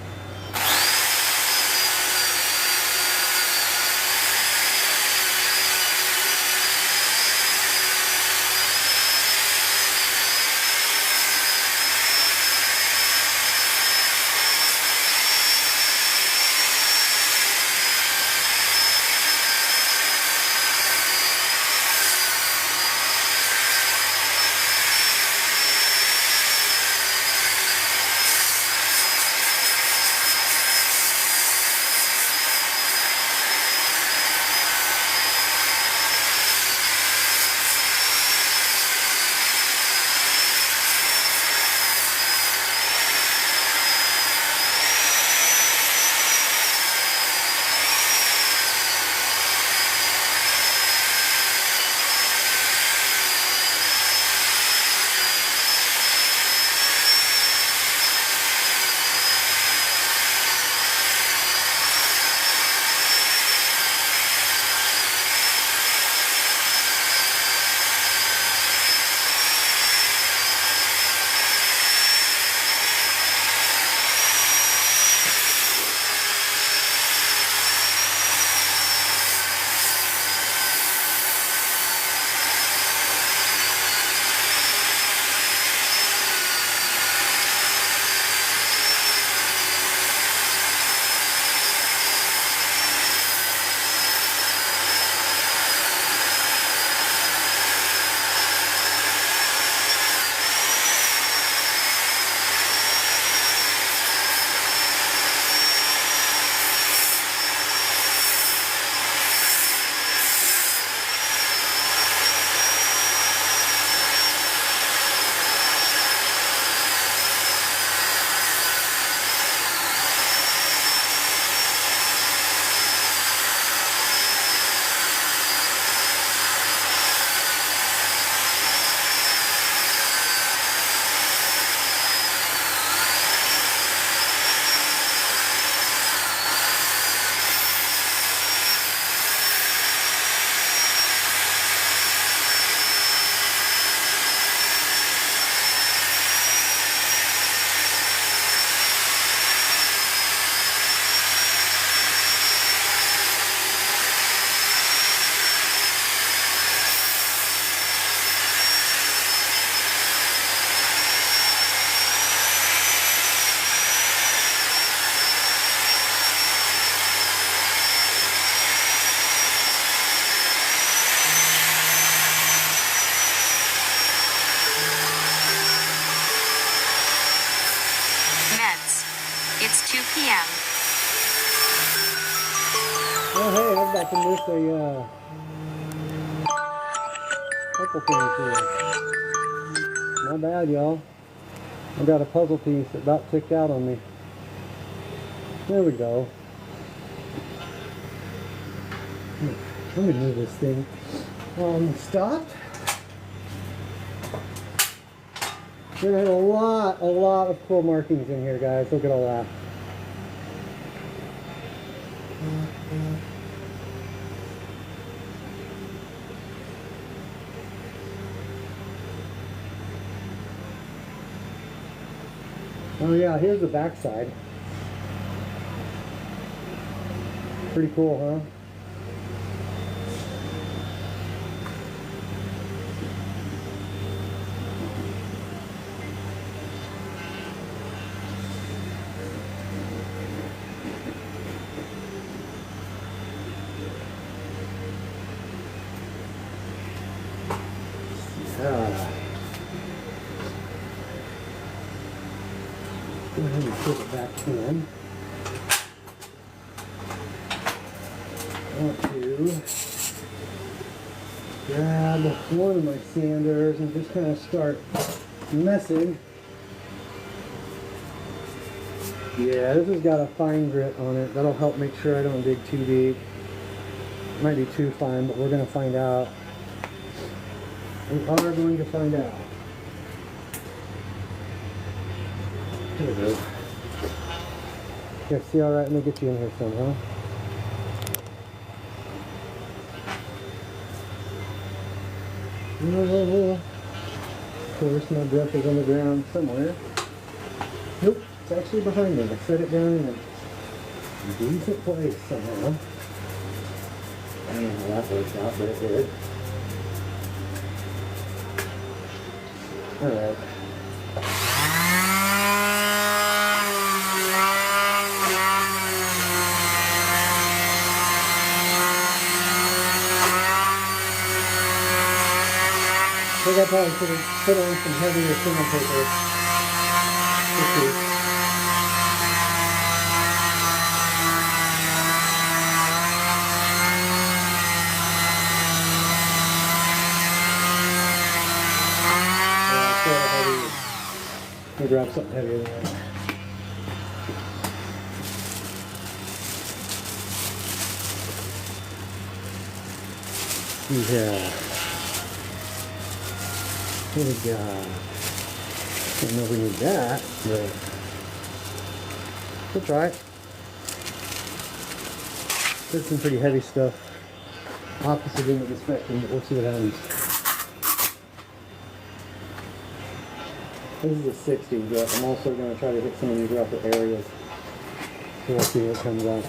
It's 2 p.m. Oh hey, I've got to miss a couple things here. My bad, y'all. I got a puzzle piece that about ticked out on me. There we go. Let me move this thing. Stopped. We're gonna have a lot of cool markings in here, guys. Look at all that. Oh yeah, here's the back side. Pretty cool, huh? Go ahead and put it back in. I want to grab one of my sanders and just kind of start messing. Yeah, this has got a fine grit on it. That'll help make sure I don't dig too deep. Might be too fine, but we're going to find out. We are going to find out. There we go. Here, see, all right, let me get you in here somehow. Of course, my brush is on the ground somewhere. Nope, it's actually behind me. I set it down in a decent place somehow. I don't know how that worked out, but it did. Alright. I think I probably should have put on some heavier thinner paper. Let's see. Let me grab something heavier than that. Yeah. What do we got? I don't know if we need that, but we'll try it. There's some pretty heavy stuff. Opposite end of the spectrum, but we'll see what happens. This is a 60, but I'm also going to try to hit some of these rougher areas. So we'll see what comes out.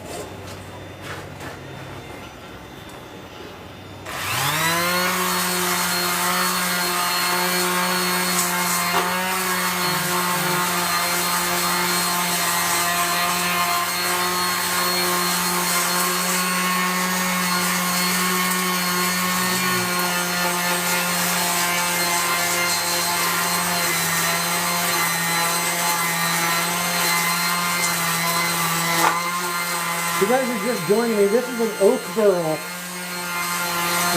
If you guys are just joining me, this is an Oak Burl.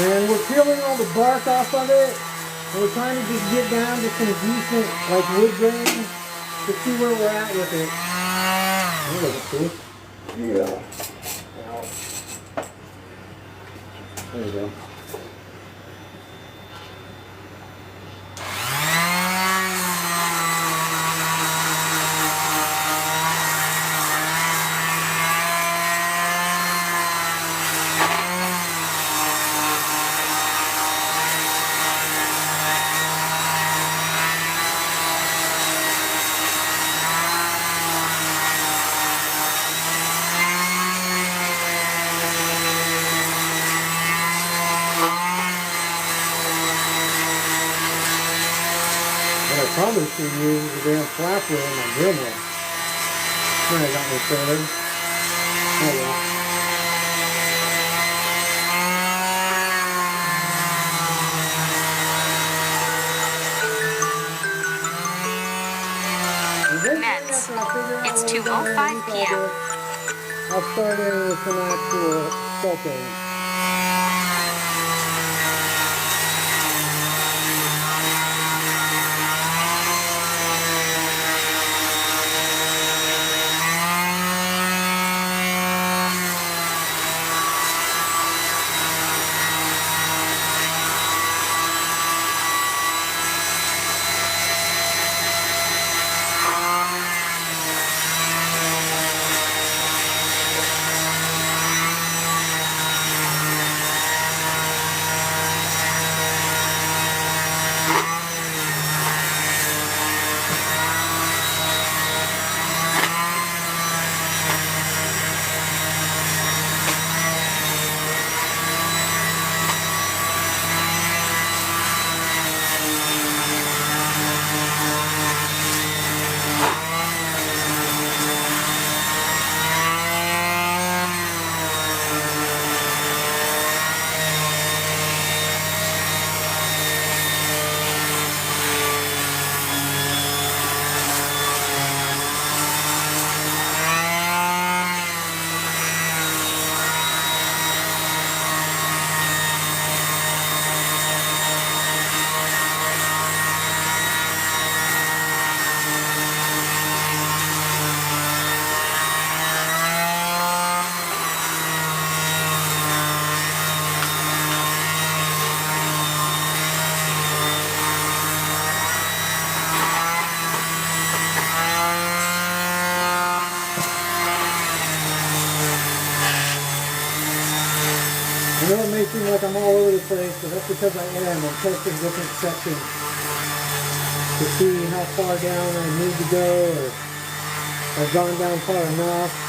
And we're peeling all the bark off of it. And we're trying to just get down to some decent, like, wood grain to see where we're at with it. Yeah. Ow. There you go. What I probably should use is a damn flap wheel in my drill mill. I got no further. Oh well. Meds. It's 2:05 p.m. I'll start in with some actual sulfate. I know it may seem like I'm all over the place, but that's because I am. I'm testing different sections to see how far down I need to go, or I've gone down far enough.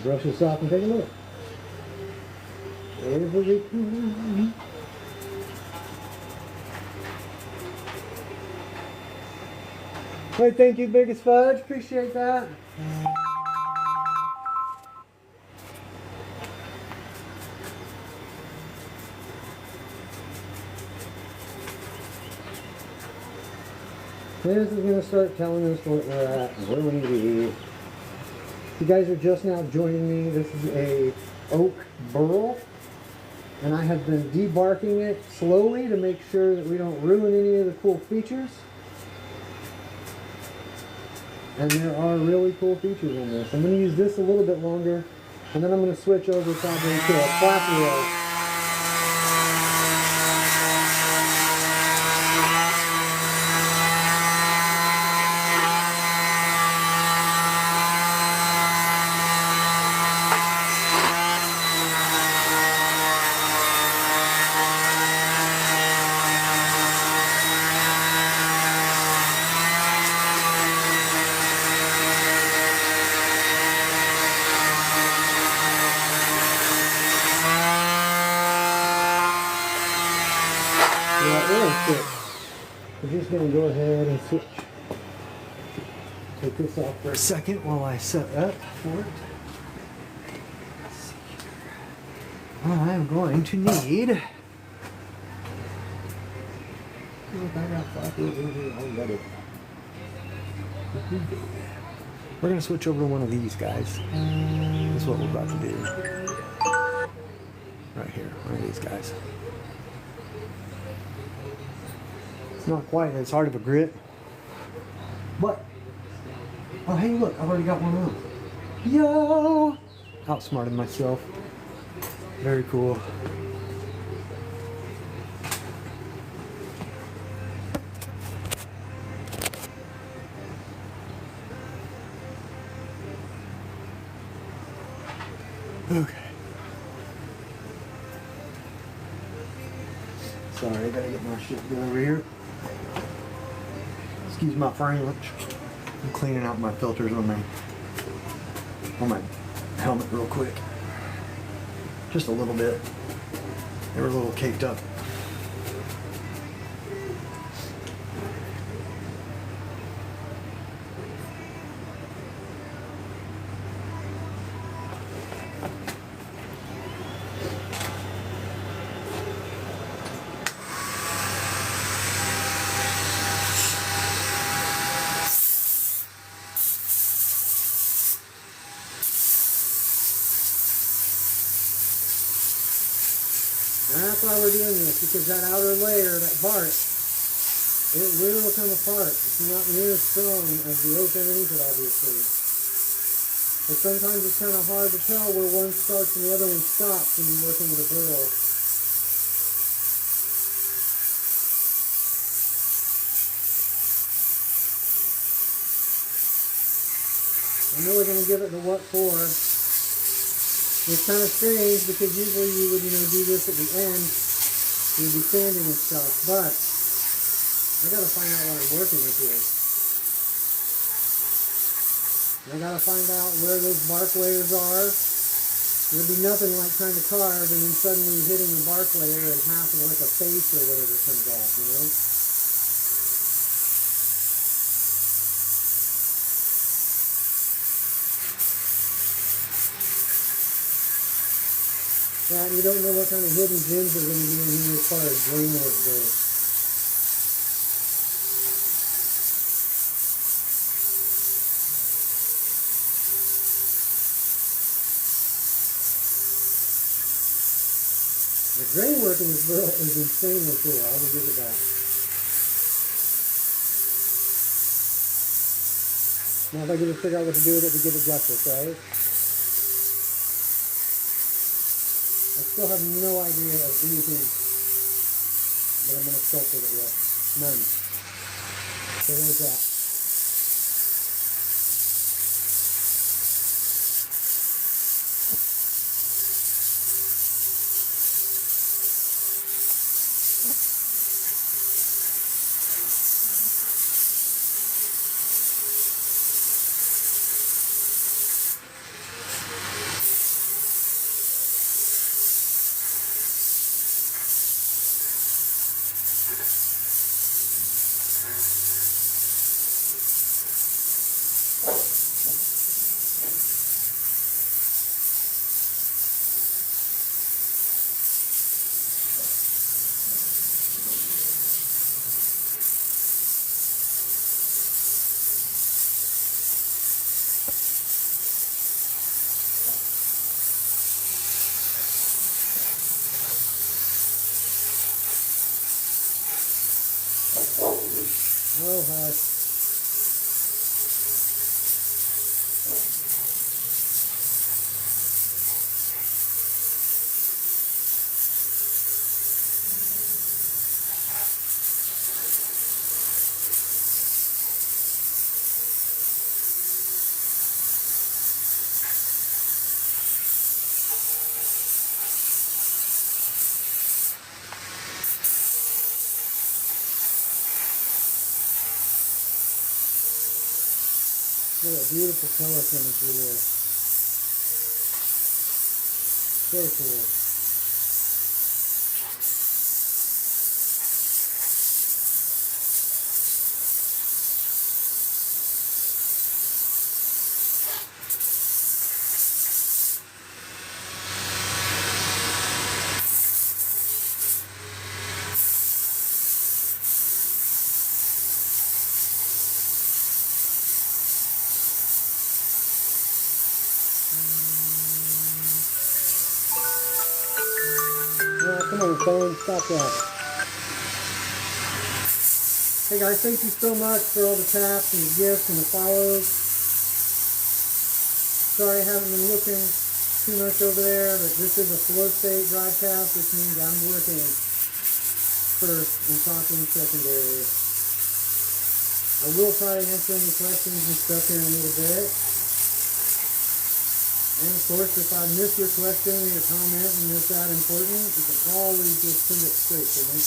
Brush this off and take a look. Every time. Hey, thank you, Biggest Fudge. Appreciate that. This is going to start telling us what we're at and where we need to be. If you guys are just now joining me, this is a Oak Burl, and I have been debarking it slowly to make sure that we don't ruin any of the cool features. And there are really cool features in this. I'm going to use this a little bit longer, and then I'm going to switch over probably to a flap wheel. We're just going to go ahead and switch. Take this off for a second while I set up for it. I'm going to need. Look, I got 5 wheels in here already. We're going to switch over to one of these guys. That's what we're about to do. Right here, one of these guys. Not quite as hard of a grit, but oh hey look, I've already got one on. Yo! Outsmarted myself. Very cool. Okay. Sorry, I gotta get my shit done over here. Excuse my French. I'm cleaning out my filters on my helmet real quick. Just a little bit. They were a little caked up. That's why we're doing this, because that outer layer, that bark, it will come apart. It's not near as strong as the oak underneath it, obviously. But sometimes it's kind of hard to tell where one starts and the other one stops when you're working with a burl. I'm really going to give it the what for. It's kind of strange because usually you would, do this at the end. You'd be sanding and stuff, but I gotta find out what I'm working with here. I gotta find out where those bark layers are. It'll be nothing like trying to carve and then suddenly hitting the bark layer and half of like a face or whatever comes off, you know? Yeah, and you don't know what kind of hidden gems are going to be in here as far as grain work goes. The grain work in this burl is insanely cool. I will give it that. Now if I can just figure out what to do with it to give it justice, right? I still have no idea of anything that I'm going to sculpt with it yet. None. So there's that. Oh, hush. Look at that beautiful color coming through there. So cool. Come on, phone, stop that. Hey guys, thank you so much for all the taps and the gifts and the follows. Sorry I haven't been looking too much over there, but this is a flow state broadcast, which means I'm working first and talking secondary. I will try to answer any questions and stuff here in a little bit. And of course, if I miss your question or your comment and it's that important, you can always just send it straight to me.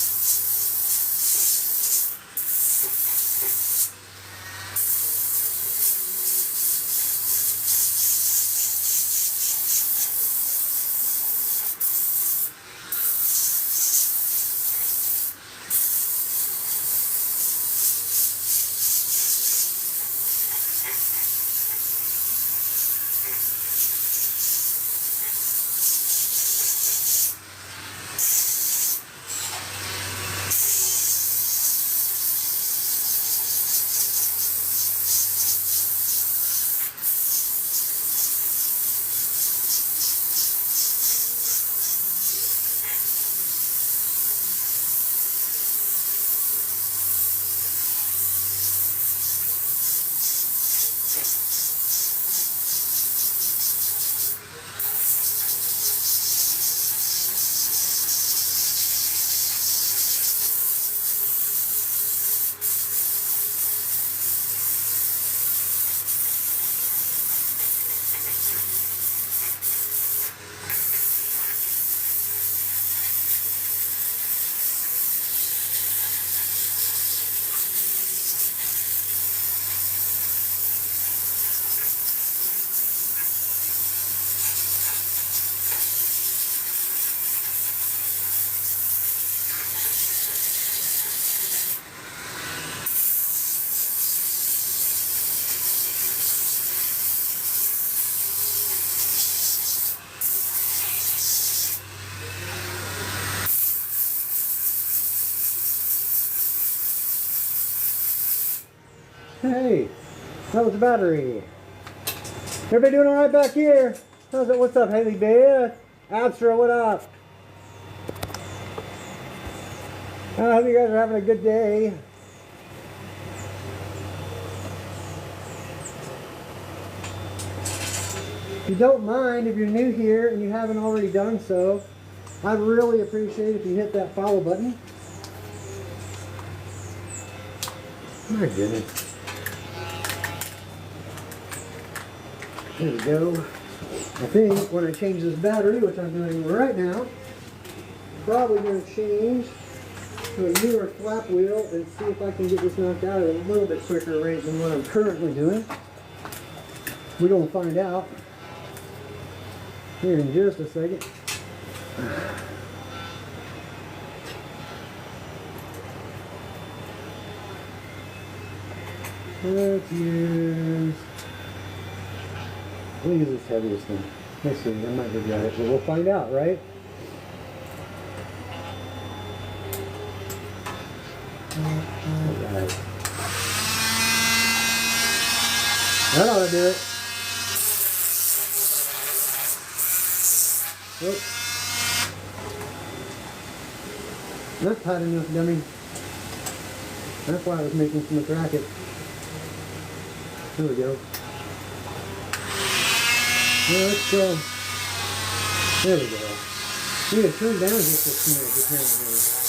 Hey, that was the battery. Everybody doing all right back here? How's it? What's up, Haley Beth? Abstra, what up? I hope you guys are having a good day. If you don't mind, if you're new here and you haven't already done so, I'd really appreciate if you hit that follow button. My goodness. There we go. I think when I change this battery, which I'm doing right now, probably going to change to a newer flap wheel and see if I can get this knocked out at a little bit quicker rate than what I'm currently doing. We're going to find out here in just a second. Let's use this heaviest thing. Let's see, I might regret it, but we'll find out, right? Alright. That ought to do it. Whoops. Not tight enough, dummy. That's why I was making so much racket. There we go. Well, let's go. There we go. We need to turn down just a smidge apparently.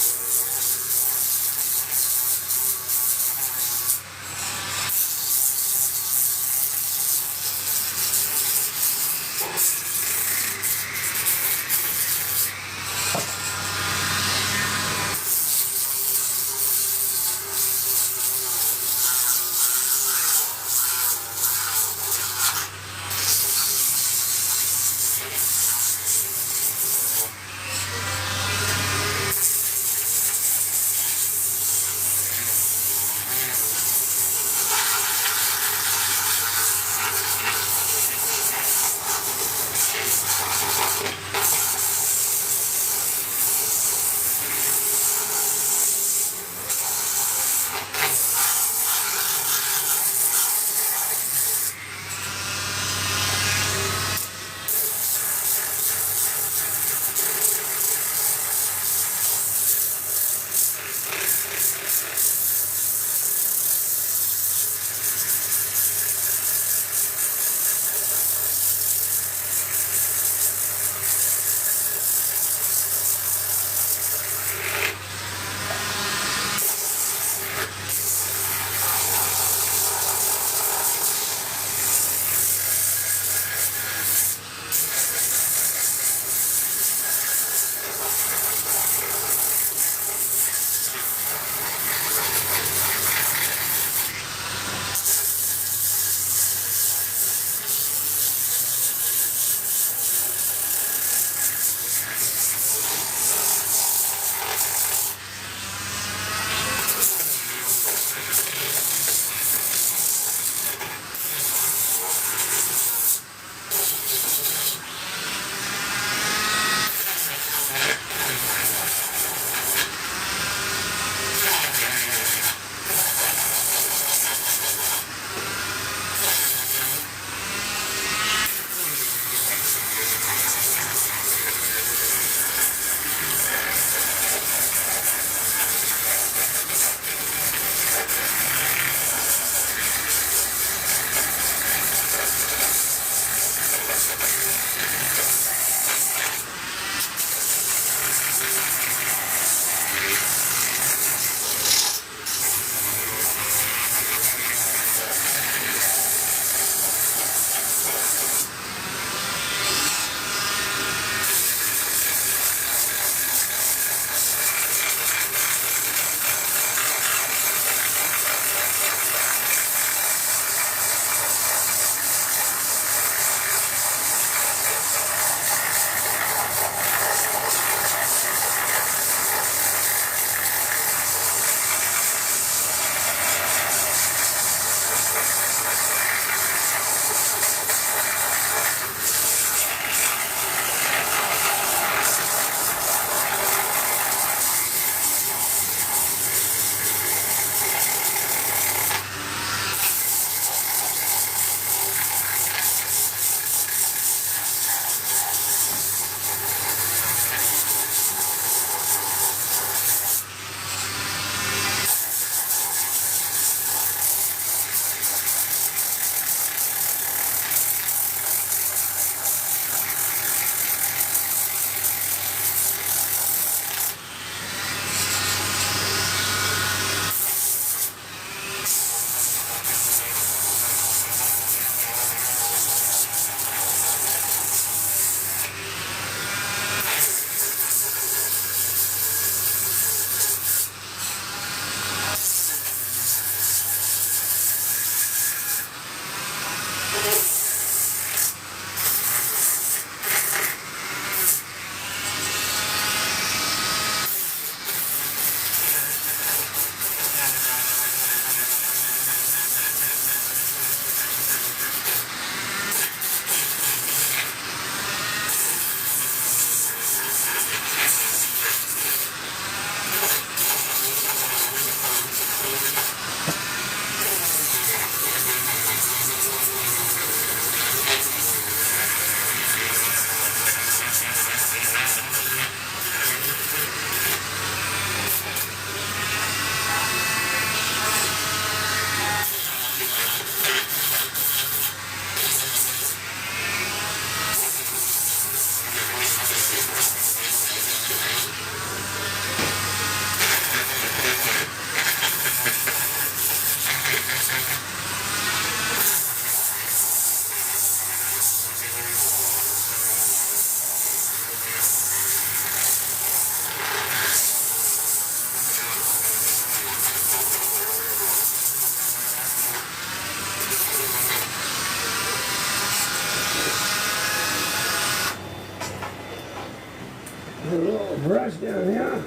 brush down here.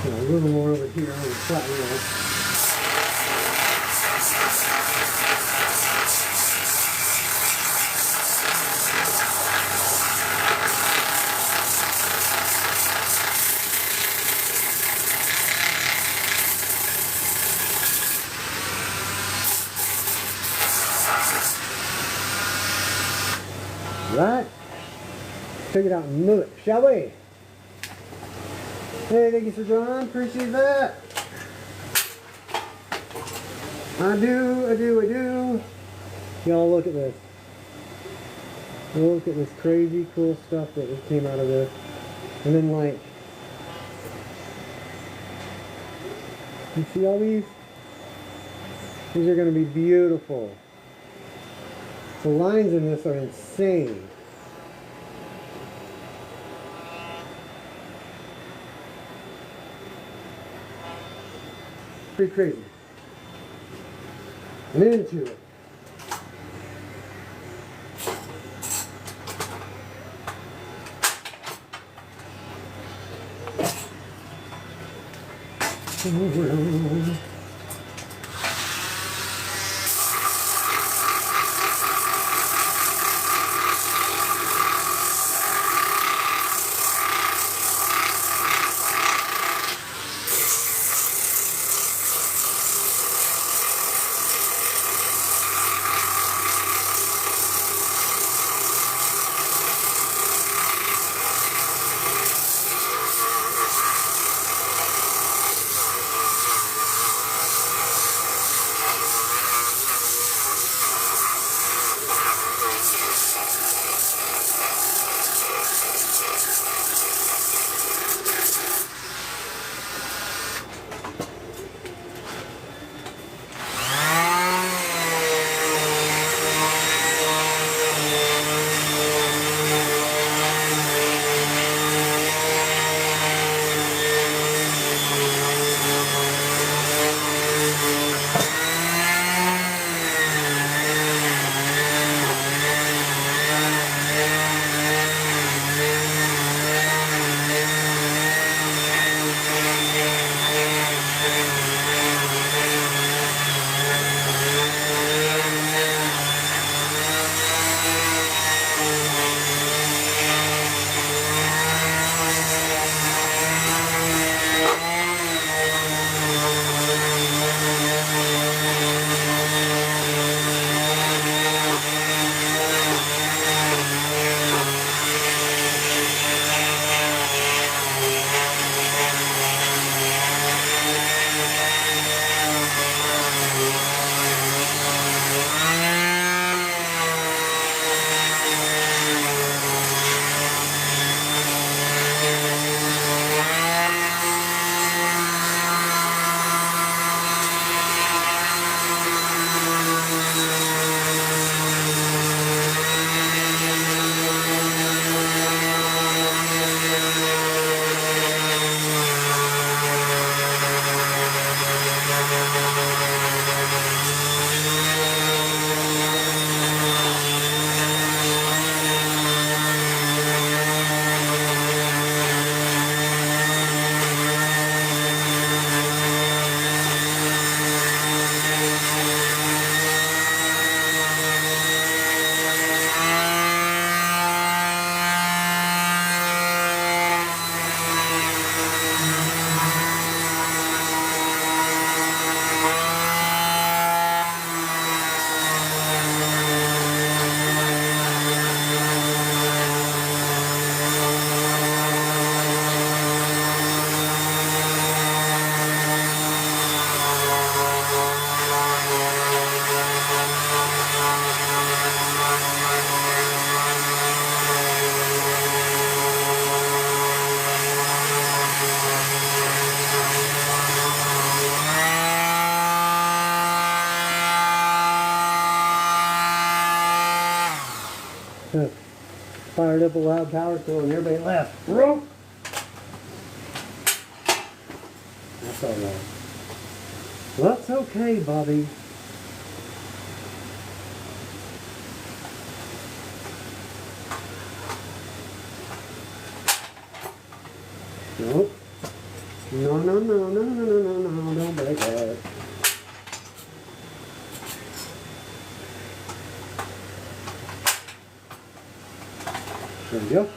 A little more over here on the flat wheel. Right? Take it out and move it, shall we? Hey, thank you for joining. Appreciate that. I do. Y'all look at this. Look at this crazy cool stuff that just came out of this. And then like, you see all these? These are going to be beautiful. The lines in this are insane. Pretty crazy. I'm into it. fired up a loud power tool and everybody left. Rope! That's all right. That's okay, Bobby. Nope. No, no, no, no, no, no, no, no, don't break that. There we go.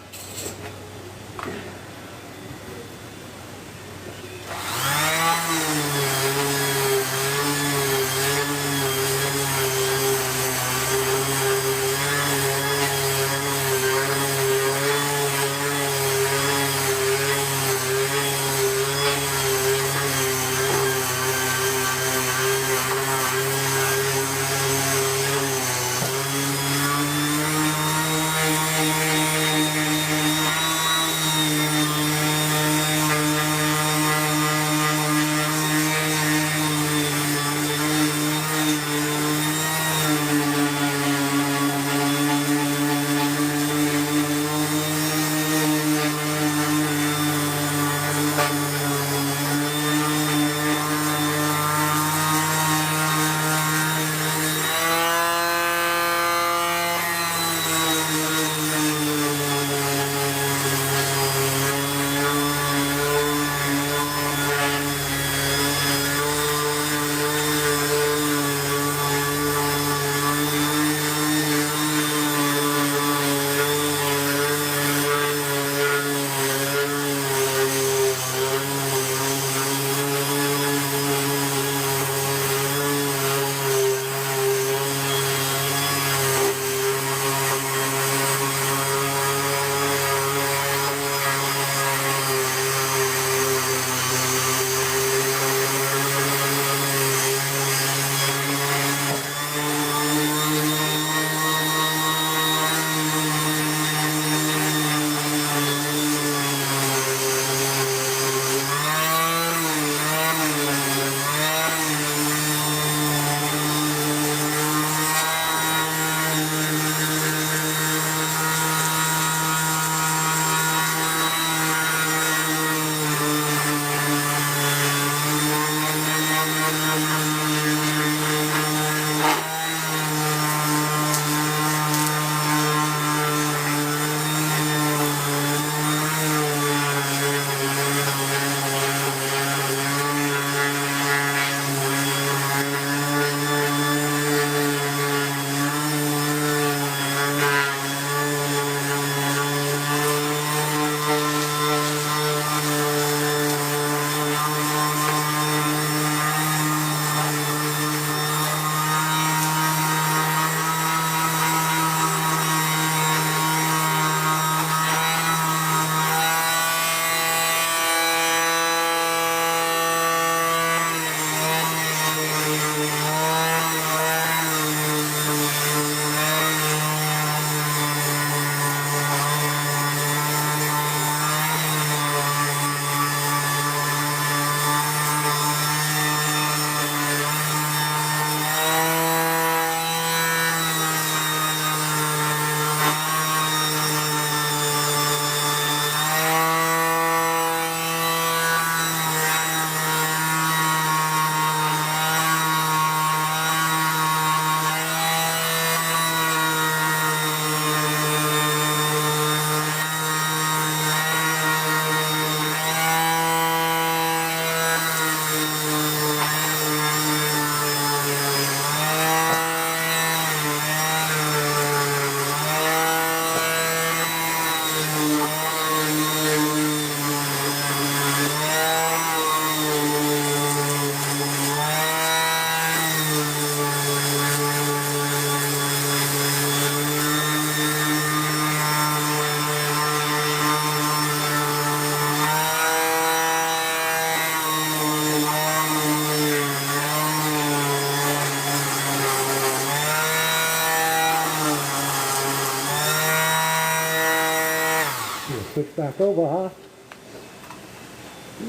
Switch back over, huh?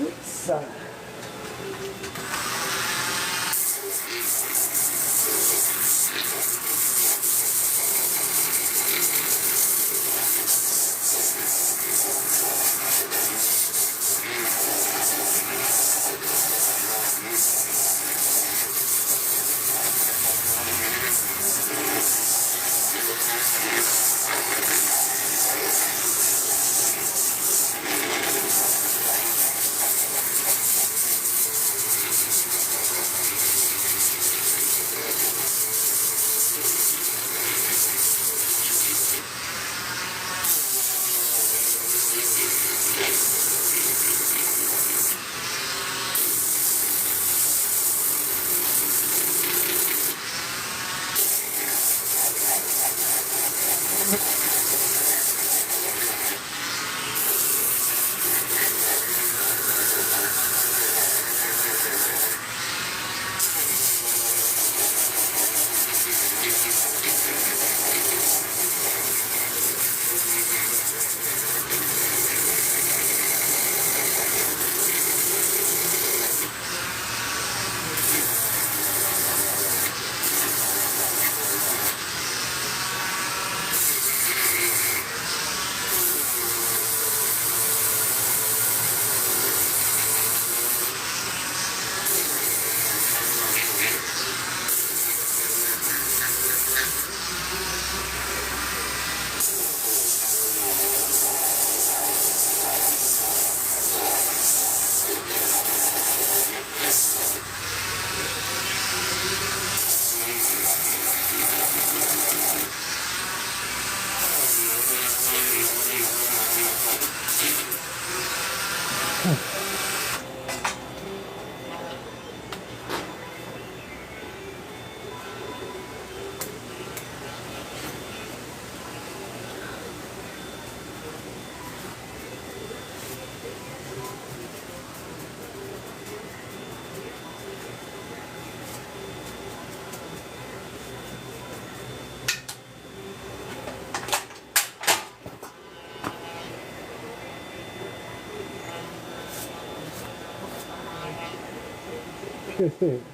Oops.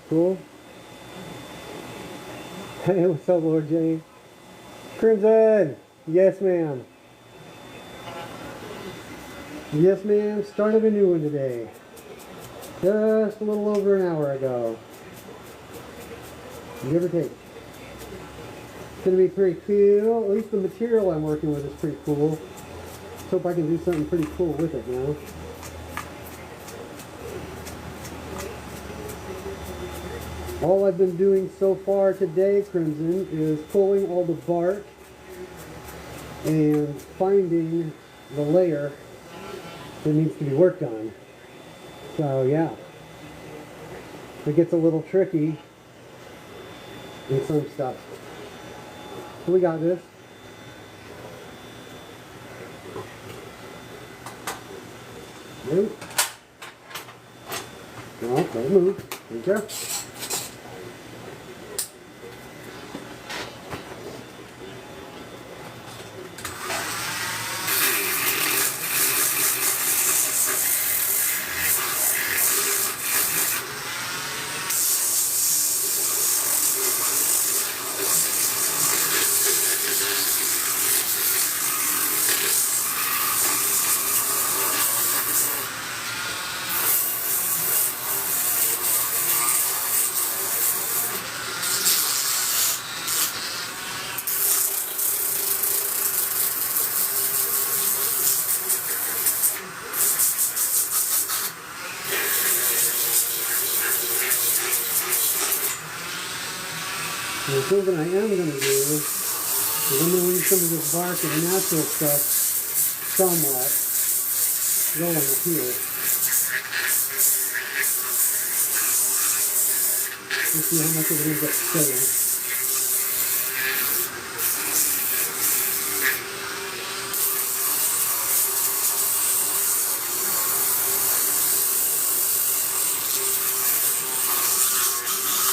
Cool. Hey, what's up, Lord Jay? Crimson! Yes, ma'am. Yes, ma'am. Started a new one today. Just a little over an hour ago. Give or take. It's going to be pretty cool. At least the material I'm working with is pretty cool. Let's hope I can do something pretty cool with it now. All I've been doing so far today, Crimson, is pulling all the bark and finding the layer that needs to be worked on. So yeah, it gets a little tricky in some stuff. So we got this. Nope. No, let it move. Thank you. The thing that I am going to do is I'm going to leave some of this bark and natural stuff somewhat going up here. Let's see how much of it ends up staying.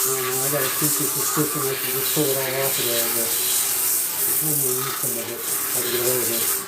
I got a sneaky suspicion I can just pull it all off of there, but I'm going to use some of it. How to get away with it.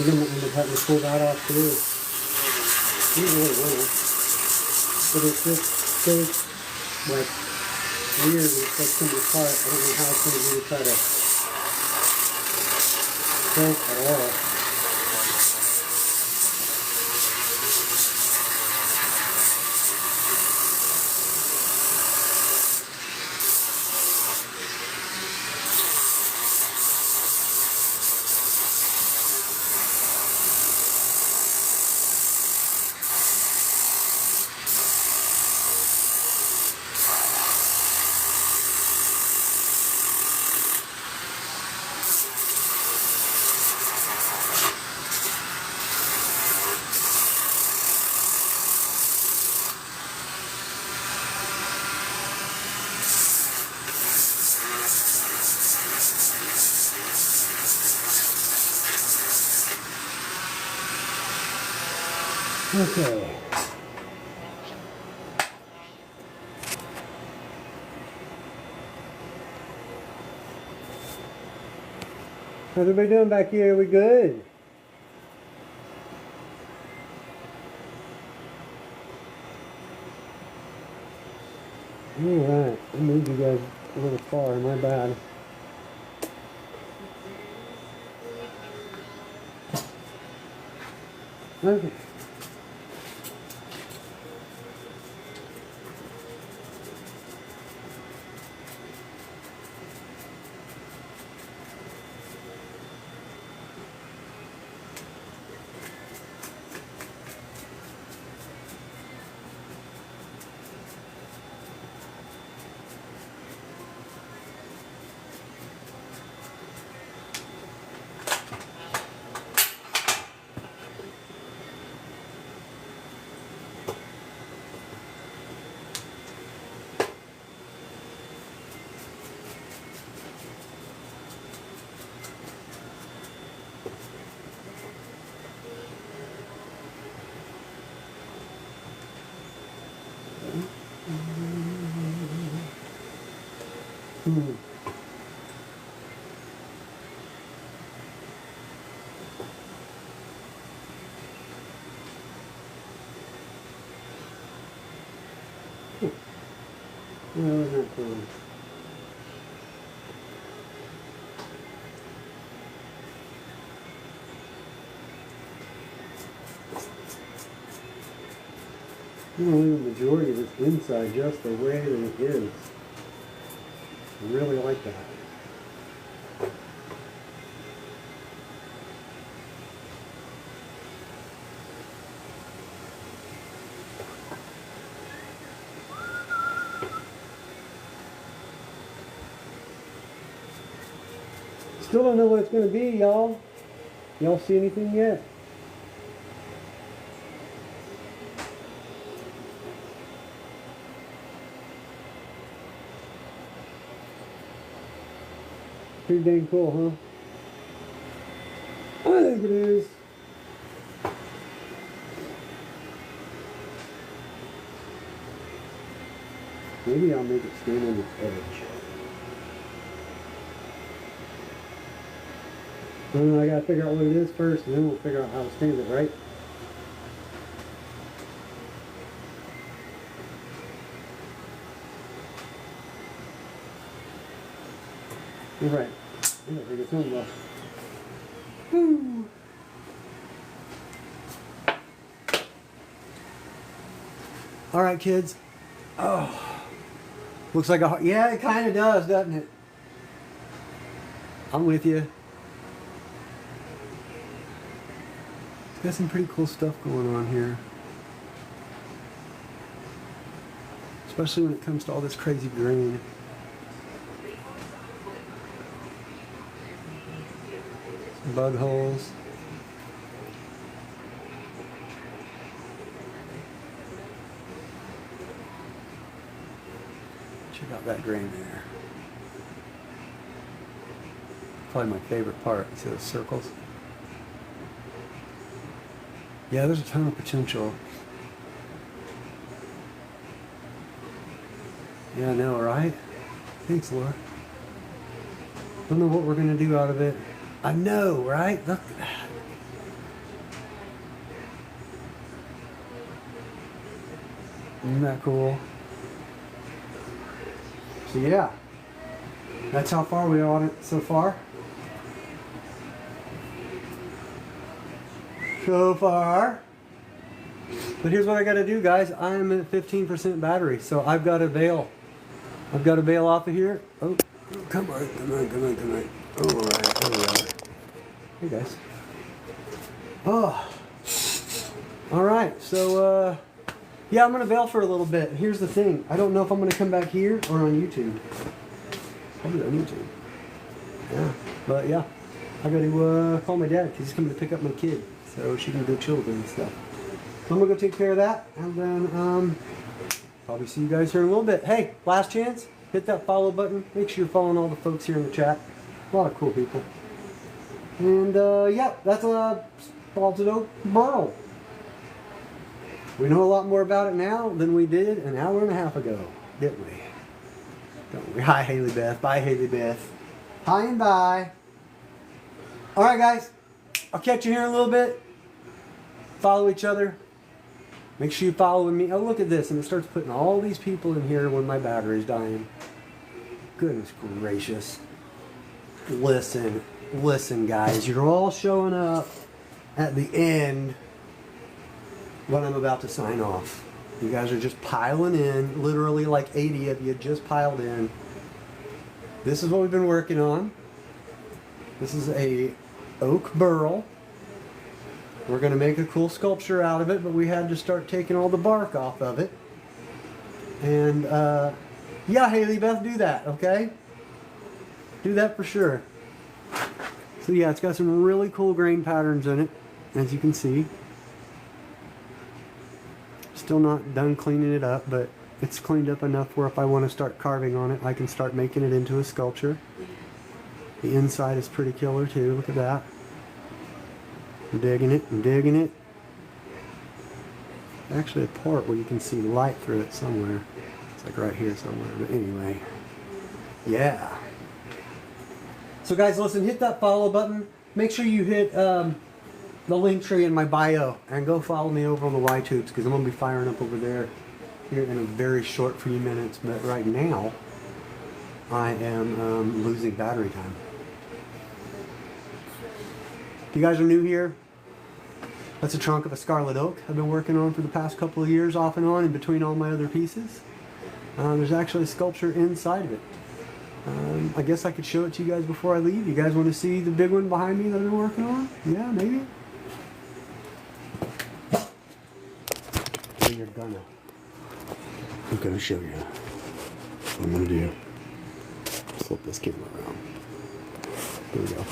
You're going to end up having to pull that off too. You don't really want it. But it's just so like weird. It's like coming apart. I don't know how it's going to be to try to help at all. Okay. How's everybody doing back here? We good? Alright, I moved you guys a little far, my bad. Okay. Hmm. No, not cool. I'm gonna leave the majority of this inside just the way that it is. I really like that. Still don't know what it's going to be, y'all. Y'all see anything yet? Pretty dang cool, huh? I think it is. Maybe I'll make it stand on the edge. I gotta figure out what it is first, and then we'll figure out how to stand it, right? You're right. I gotta figure something out. Woo! All right, kids. Oh, looks like a yeah. It kind of does, doesn't it? I'm with you. Got some pretty cool stuff going on here. Especially when it comes to all this crazy grain. Some bug holes. Check out that grain there. Probably my favorite part. See those circles? Yeah, there's a ton of potential. Yeah, I know, right? Thanks, Laura. Don't know what we're gonna do out of it. I know, right? Look at that. Isn't that cool? So yeah, that's how far we are on it so far. So far. But here's what I gotta do, guys. I'm at 15% battery, so I've got to bail. I've got to bail off of here. Oh, come on, come on, come on, come on. All right, there we are. Hey, guys. Oh. All right, so, yeah, I'm gonna bail for a little bit. Here's the thing. I don't know if I'm gonna come back here or on YouTube. Probably on YouTube. Yeah, but yeah. I gotta call my dad because he's coming to pick up my kid. So she can go chill with him and stuff. So I'm gonna go take care of that, and then probably see you guys here in a little bit. Hey, last chance, hit that follow button. Make sure you're following all the folks here in the chat. A lot of cool people. And yeah, that's a Oak Burl. We know a lot more about it now than we did an hour and a half ago, didn't we? Don't we? Hi, Haley Beth. Bye, Haley Beth. Hi and bye. All right, guys. I'll catch you here in a little bit. Follow each other. Make sure you follow me. Oh, look at this. And it starts putting all these people in here when my battery's dying. Goodness gracious. Listen, guys. You're all showing up at the end when I'm about to sign off. You guys are just piling in. Literally like 80 of you just piled in. This is what we've been working on. This is a Oak Burl. We're going to make a cool sculpture out of it, but we had to start taking all the bark off of it. And, yeah, Haley Beth, do that, okay? Do that for sure. So, yeah, it's got some really cool grain patterns in it, as you can see. Still not done cleaning it up, but it's cleaned up enough where if I want to start carving on it, I can start making it into a sculpture. The inside is pretty killer, too. Look at that. I'm digging it, I'm digging it. Actually a part where you can see light through it somewhere. It's like right here somewhere, but anyway. Yeah. So guys, listen, hit that follow button. Make sure you hit the link tree in my bio and go follow me over on the YTubes because I'm going to be firing up over there here in a very short few minutes. But right now, I am losing battery time. If you guys are new here, that's a trunk of a scarlet oak I've been working on for the past couple of years off and on in between all my other pieces. There's actually a sculpture inside of it. I guess I could show it to you guys before I leave. You guys want to see the big one behind me that I've been working on? Yeah, maybe? So I'm gonna show you what I'm gonna do. Flip this camera around. There we go.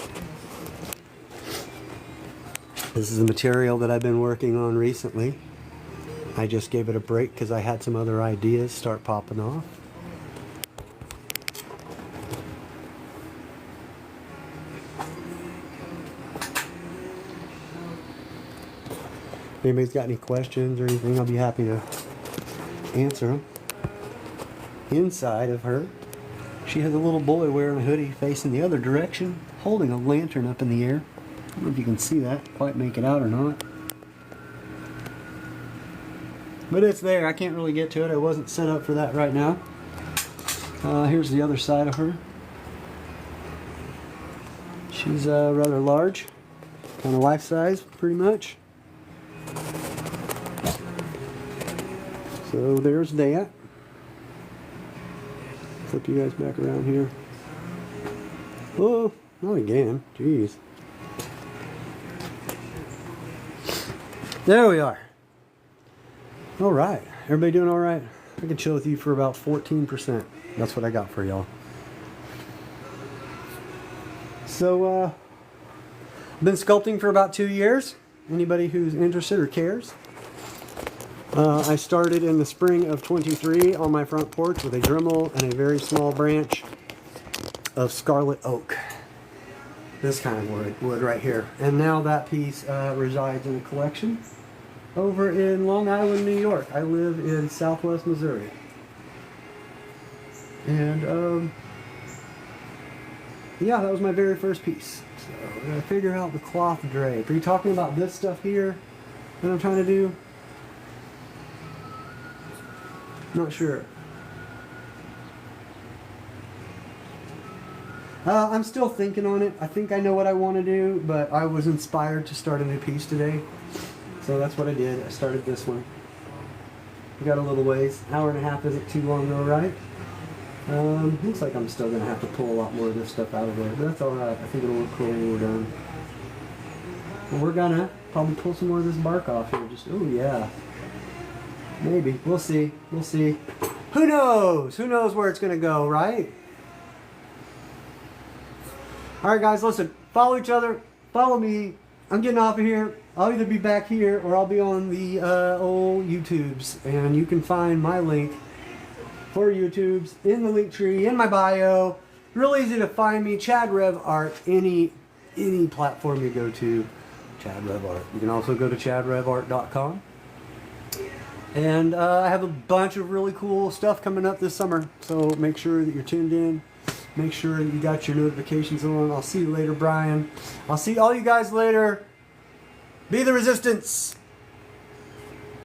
This is the material that I've been working on recently. I just gave it a break because I had some other ideas start popping off. If anybody's got any questions or anything, I'll be happy to answer them. Inside of her, she has a little boy wearing a hoodie facing the other direction, holding a lantern up in the air. I don't know if you can see that, quite make it out or not. But it's there, I can't really get to it. I wasn't set up for that right now. Here's the other side of her. She's rather large, kind of life size, pretty much. So there's that. Flip you guys back around here. Oh, not again, jeez. There we are. All right. Everybody doing all right? I can chill with you for about 14%. That's what I got for y'all. So, I've been sculpting for about 2 years. Anybody who's interested or cares. I started in the spring of 23 on my front porch with a Dremel and a very small branch of scarlet oak. This kind of wood right here. And now that piece resides in a collection over in Long Island, New York. I live in Southwest Missouri. And yeah, that was my very first piece. So I gotta figure out the cloth drape. Are you talking about this stuff here that I'm trying to do? Not sure. I'm still thinking on it. I think I know what I want to do, but I was inspired to start a new piece today. So that's what I did. I started this one. We got a little ways. Hour and a half isn't too long though, right? Looks like I'm still going to have to pull a lot more of this stuff out of there, but that's alright. I think it'll look cool when we're done. Well, we're going to probably pull some more of this bark off here. Just, oh yeah. Maybe. We'll see. We'll see. Who knows? Who knows where it's going to go, right? Alright guys, listen. Follow each other. Follow me. I'm getting off of here. I'll either be back here or I'll be on the old YouTubes. And you can find my link for YouTubes in the link tree, in my bio. Real easy to find me. Chad Rev Art. Any platform you go to, Chad Rev Art. You can also go to chadrevart.com. And I have a bunch of really cool stuff coming up this summer. So make sure that you're tuned in. Make sure that you got your notifications on. I'll see you later, Brian. I'll see all you guys later. Be the resistance.